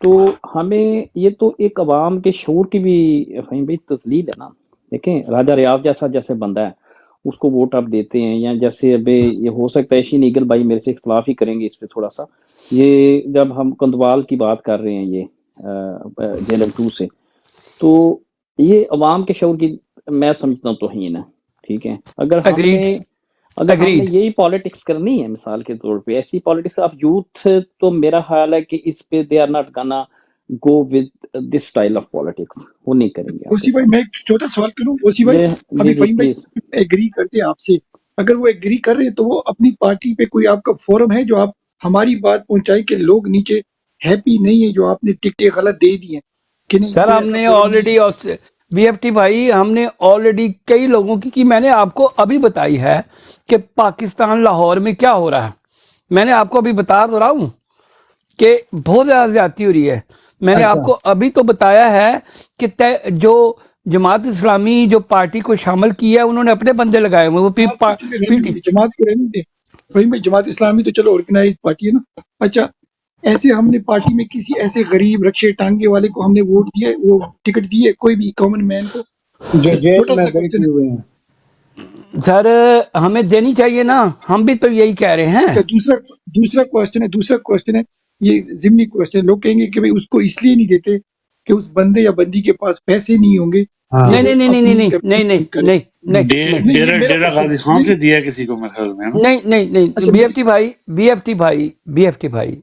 तो हमें ये तो एक अवाम के शऊर की भी फ़हीम भाई तस्लील है ना। देखें, राजा रियाज जैसा जैसे बंदा है उसको वोट आप देते हैं, या जैसे अबे ये हो सकता है एशियन ईगल भाई मेरे से इख्तलाफ ही करेंगे इस पे थोड़ा सा, ये जब हम कंदवाल की बात कर रहे हैं ये जेएलएम 2 से, तो ये अवाम के शऊर की मैं समझता हूँ तौहीन है, ठीक है। अगर हमने यही पॉलिटिक्स करनी है, मिसाल के तौर पे ऐसी पॉलिटिक्स ऑफ यूथ, तो मेरा ख्याल है कि इस पे they are not gonna go with this style of politics, वो नहीं करेंगे। ओसी भाई, मैं एक छोटा सवाल करूं। ओसी भाई, अभी फ़हीम भाई एग्री करते हैं आपसे, अगर वो एग्री कर रहे हैं तो वो अपनी पार्टी पे कोई आपका फोरम है जो आप हमारी बात पहुंचाए कि लोग नीचे हैप्पी नहीं है जो आपने टिकटें गलत दे दी हैं कि नहीं? सर, हमने ऑलरेडी बीएफटी भाई, हमने ऑलरेडी कई लोगों की मैंने आपको अभी बताई है कि पाकिस्तान लाहौर में क्या हो रहा है। मैंने आपको अभी बता तो रहा हूँ कि बहुत ज़्यादा ज्यादती हो रही है। मैंने आपको अभी तो बताया है कि जो जमात इस्लामी जो पार्टी को शामिल किया है, उन्होंने अपने बंदे लगाए हुए, वो जमात को रहने थे। वही में जमात इस्लामी तो चलो ऑर्गेनाइज पार्टी है ना। अच्छा, ऐसे हमने पार्टी में किसी ऐसे गरीब रक्षे टांगे वाले को हमने वोट दिया, वो टिकट दिए, कोई भी कॉमन मैन को? जो जेल छोटा में सा बैठे क्वेश्चन है। हुए हैं। सर हमें देनी चाहिए ना, हम भी तो यही कह रहे अच्छा, हैं। दूसरा क्वेश्चन है, ये जिमनी क्वेश्चन। लोग कहेंगे कि भाई उसको इसलिए नहीं देते कि उस बंदे या बंदी के पास पैसे नहीं होंगे हाँ। कि नहीं वो नहीं नहीं नहीं अपनी नहीं नहीं नहीं करे। नहीं नहीं नहीं नहीं, ये डेरा मेरा डेरा क्वेश्चन गाजी है। खान से दिया किसी को मेरे ख्याल में, है ना? नहीं नहीं नहीं अच्छा, बीएफटी भाई, बीएफटी भाई, बीएफटी भाई, नहीं,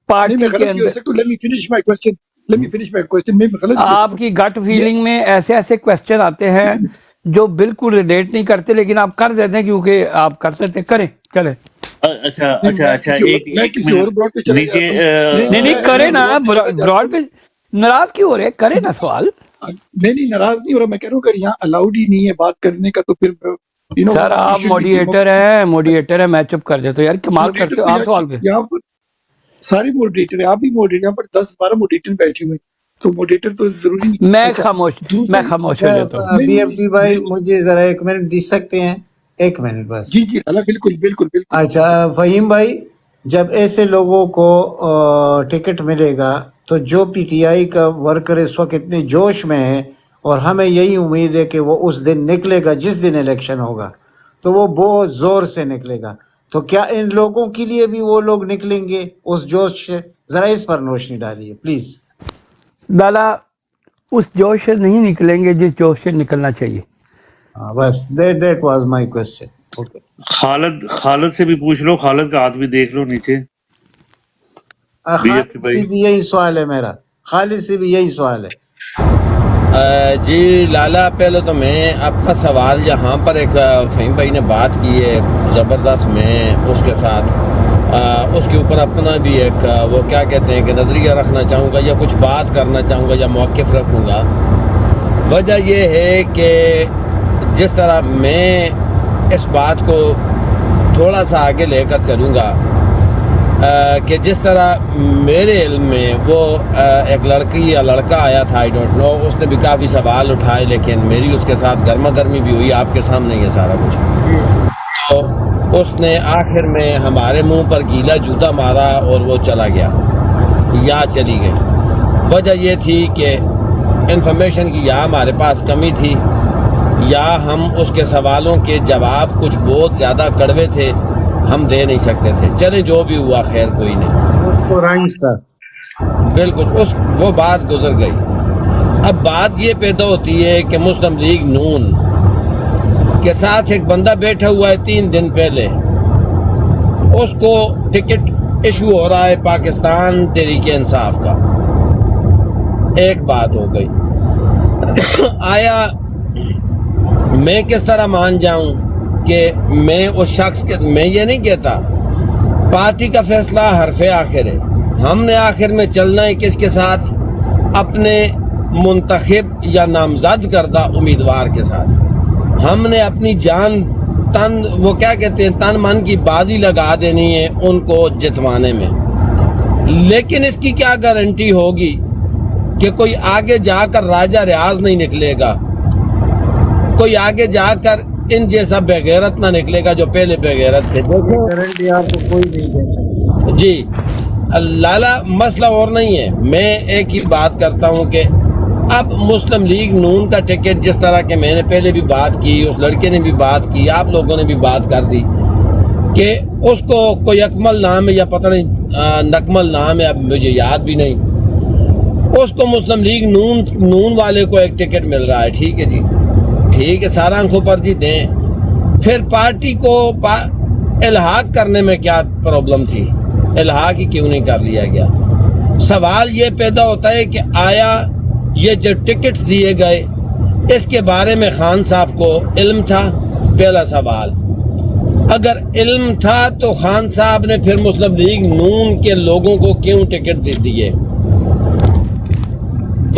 पार्टी मैं के गलत भी हो अंदर सकता हूँ। Let me finish my question, मैं गलत भी हो सकता आपकी गट हूँ। फीलिंग में ऐसे ऐसे क्वेश्चन आते हैं जो बिल्कुल रिलेट नहीं करते, लेकिन आप कर देते हैं क्योंकि आप करते थे। करें, चले। अच्छा नहीं, अच्छा अच्छा, मैं एक किसी और ब्रॉड पे चला नीचे जाता हूँ। नहीं नहीं मैं करे ना, ब्रॉड से चला जाता ब्रॉड हूँ। पे नाराज क्यों हो रहे? करे ना सवाल। नहीं, नाराज नहीं हो रहा। मैं कह रहा हूँ अगर यहाँ अलाउड ही नहीं है बात करने का, तो फिर सर आप मॉडरेटर हैं, मॉडरेटर है, मैं चुप कर देता हूँ यार, कमाल करते हो आप सवाल पे। यहाँ पर सारे मॉडरेटर है, आप भी मॉडरेटर, यहाँ पर 10-12 मॉडरेटर बैठे हुए हैं, तो मॉडरेटर तो जरूरी नहीं। मैं अच्छा, खामोश दूसरा- हो जाता हूँ। बीएफटी भाई मुझे जरा 1 मिनट दे सकते हैं? 1 मिनट बस। जी जी अल्लाह, बिल्कुल बिल्कुल बिल्कुल। अच्छा फहीम भाई, जब ऐसे लोगों को टिकट मिलेगा तो जो पीटीआई का वर्कर इस वक्त इतने जोश में है और हमें यही उम्मीद है कि वो उस दिन निकलेगा जिस दिन इलेक्शन होगा, तो वो बहुत जोर से निकलेगा, तो क्या इन लोगों के लिए भी वो लोग निकलेंगे उस जोश से? जरा इस पर रोशनी डालिए प्लीज। लाला उस जोश से नहीं निकलेंगे जिस जोश से निकलना चाहिए। हाँ बस, that was my question. Okay, Khalid से भी पूछ लो, खालिद का हाथ भी देख लो नीचे। खालिद से भी यही सवाल है मेरा, खालिद से भी यही सवाल है। जी लाला, पहले तो मैं आपका सवाल यहाँ पर एक फ़हीम भाई ने बात की है ज़बरदस्त, मैं उसके साथ उसके ऊपर अपना भी एक वो क्या कहते हैं कि नज़रिया रखना चाहूँगा या कुछ बात करना चाहूँगा या मौक़िफ़ रखूँगा। वजह यह है कि जिस तरह मैं इस बात को थोड़ा सा आगे लेकर चलूँगा कि जिस तरह मेरे इल्म में वो एक लड़की या लड़का आया था, आई डोंट नो, उसने भी काफ़ी सवाल उठाए, लेकिन मेरी उसके साथ गर्मा गर्मी भी हुई, आपके सामने ये सारा कुछ। तो उसने आखिर में हमारे मुंह पर गीला जूता मारा और वो चला गया या चली गई। वजह ये थी कि इंफॉर्मेशन की या हमारे पास कमी थी या हम उसके सवालों के जवाब कुछ बहुत ज़्यादा कड़वे थे, हम दे नहीं सकते थे। चले जो भी हुआ खैर, कोई नहीं, उसको रंज था बिल्कुल, वो बात गुजर गई। अब बात ये पैदा होती है कि मुस्लिम लीग नून के साथ एक बंदा बैठा हुआ है 3 दिन पहले, उसको टिकट इशू हो रहा है पाकिस्तान तहरीक इंसाफ का। एक बात हो गई आया मैं किस तरह मान जाऊं कि मैं उस शख्स के, मैं ये नहीं कहता, पार्टी का फैसला हरफे आखिर है, हमने आखिर में चलना है किसके साथ? अपने मुंतखब या नामजद करदा उम्मीदवार के साथ। हमने अपनी जान तन, वो क्या कहते हैं, तन मन की बाजी लगा देनी है उनको जितवाने में। लेकिन इसकी क्या गारंटी होगी कि कोई आगे जाकर राजा रियाज नहीं निकलेगा, कोई आगे जाकर इन जैसा बेगैरत ना निकलेगा जो पहले बेगैरत थे। गारंटी आपको कोई नहीं देता जी लाला, मसला और नहीं है, मैं एक ही बात करता हूँ कि अब मुस्लिम लीग नून का टिकट, जिस तरह के मैंने पहले भी बात की, उस लड़के ने भी बात की, आप लोगों ने भी बात कर दी कि उसको कोई अकमल नाम है या पता नहीं नकमल नाम है, अब मुझे याद भी नहीं, उसको मुस्लिम लीग नून वाले को एक टिकट मिल रहा है। ठीक है जी, ठीक है, सारा आंखों पर जी दें। फिर पार्टी को इल्हाक करने में क्या प्रॉब्लम थी? इल्हाक ही क्यों नहीं कर लिया गया? सवाल ये पैदा होता है कि आया ये जो टिकट्स दिए गए इसके बारे में खान साहब को इल्म था? पहला सवाल, अगर इल्म था तो खान साहब ने फिर मुस्लिम लीग नून के लोगों को क्यों टिकट दे दिए?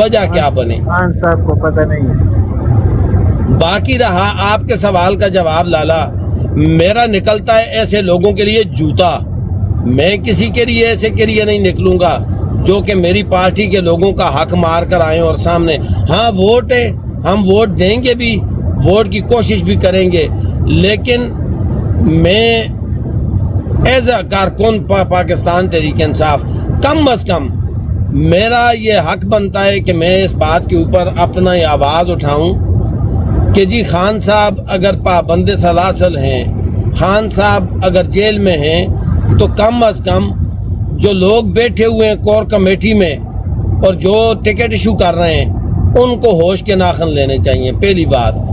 वजह क्या बने? खान साहब को पता नहीं है। बाकी रहा आपके सवाल का जवाब लाला, मेरा निकलता है ऐसे लोगों के लिए जूता। मैं किसी के लिए ऐसे के लिए नहीं निकलूंगा जो कि मेरी पार्टी के लोगों का हक मार कर आए और सामने, हाँ वोट है, हम वोट देंगे भी, वोट की कोशिश भी करेंगे, लेकिन मैं एज अ कारकुन पाकिस्तान तहरीक इंसाफ कम अज कम मेरा ये हक बनता है कि मैं इस बात के ऊपर अपना आवाज़ उठाऊं कि जी खान साहब अगर पाबंद सलासल हैं, खान साहब अगर जेल में हैं, तो कम अज कम जो लोग बैठे हुए हैं कोर कमेटी में और जो टिकट इशू कर रहे हैं उनको होश के नाखन लेने चाहिए, पहली बात।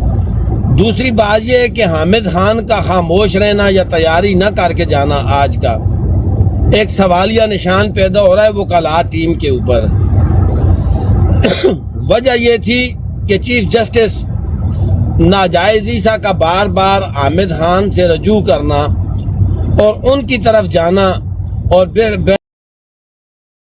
दूसरी बात यह है कि हामिद खान का खामोश रहना या तैयारी न करके जाना आज का एक सवालिया निशान पैदा हो रहा है वकाला टीम के ऊपर। वजह यह थी कि चीफ जस्टिस नाजायजी सा का बार बार हामिद खान से रजू करना और उनकी तरफ जाना और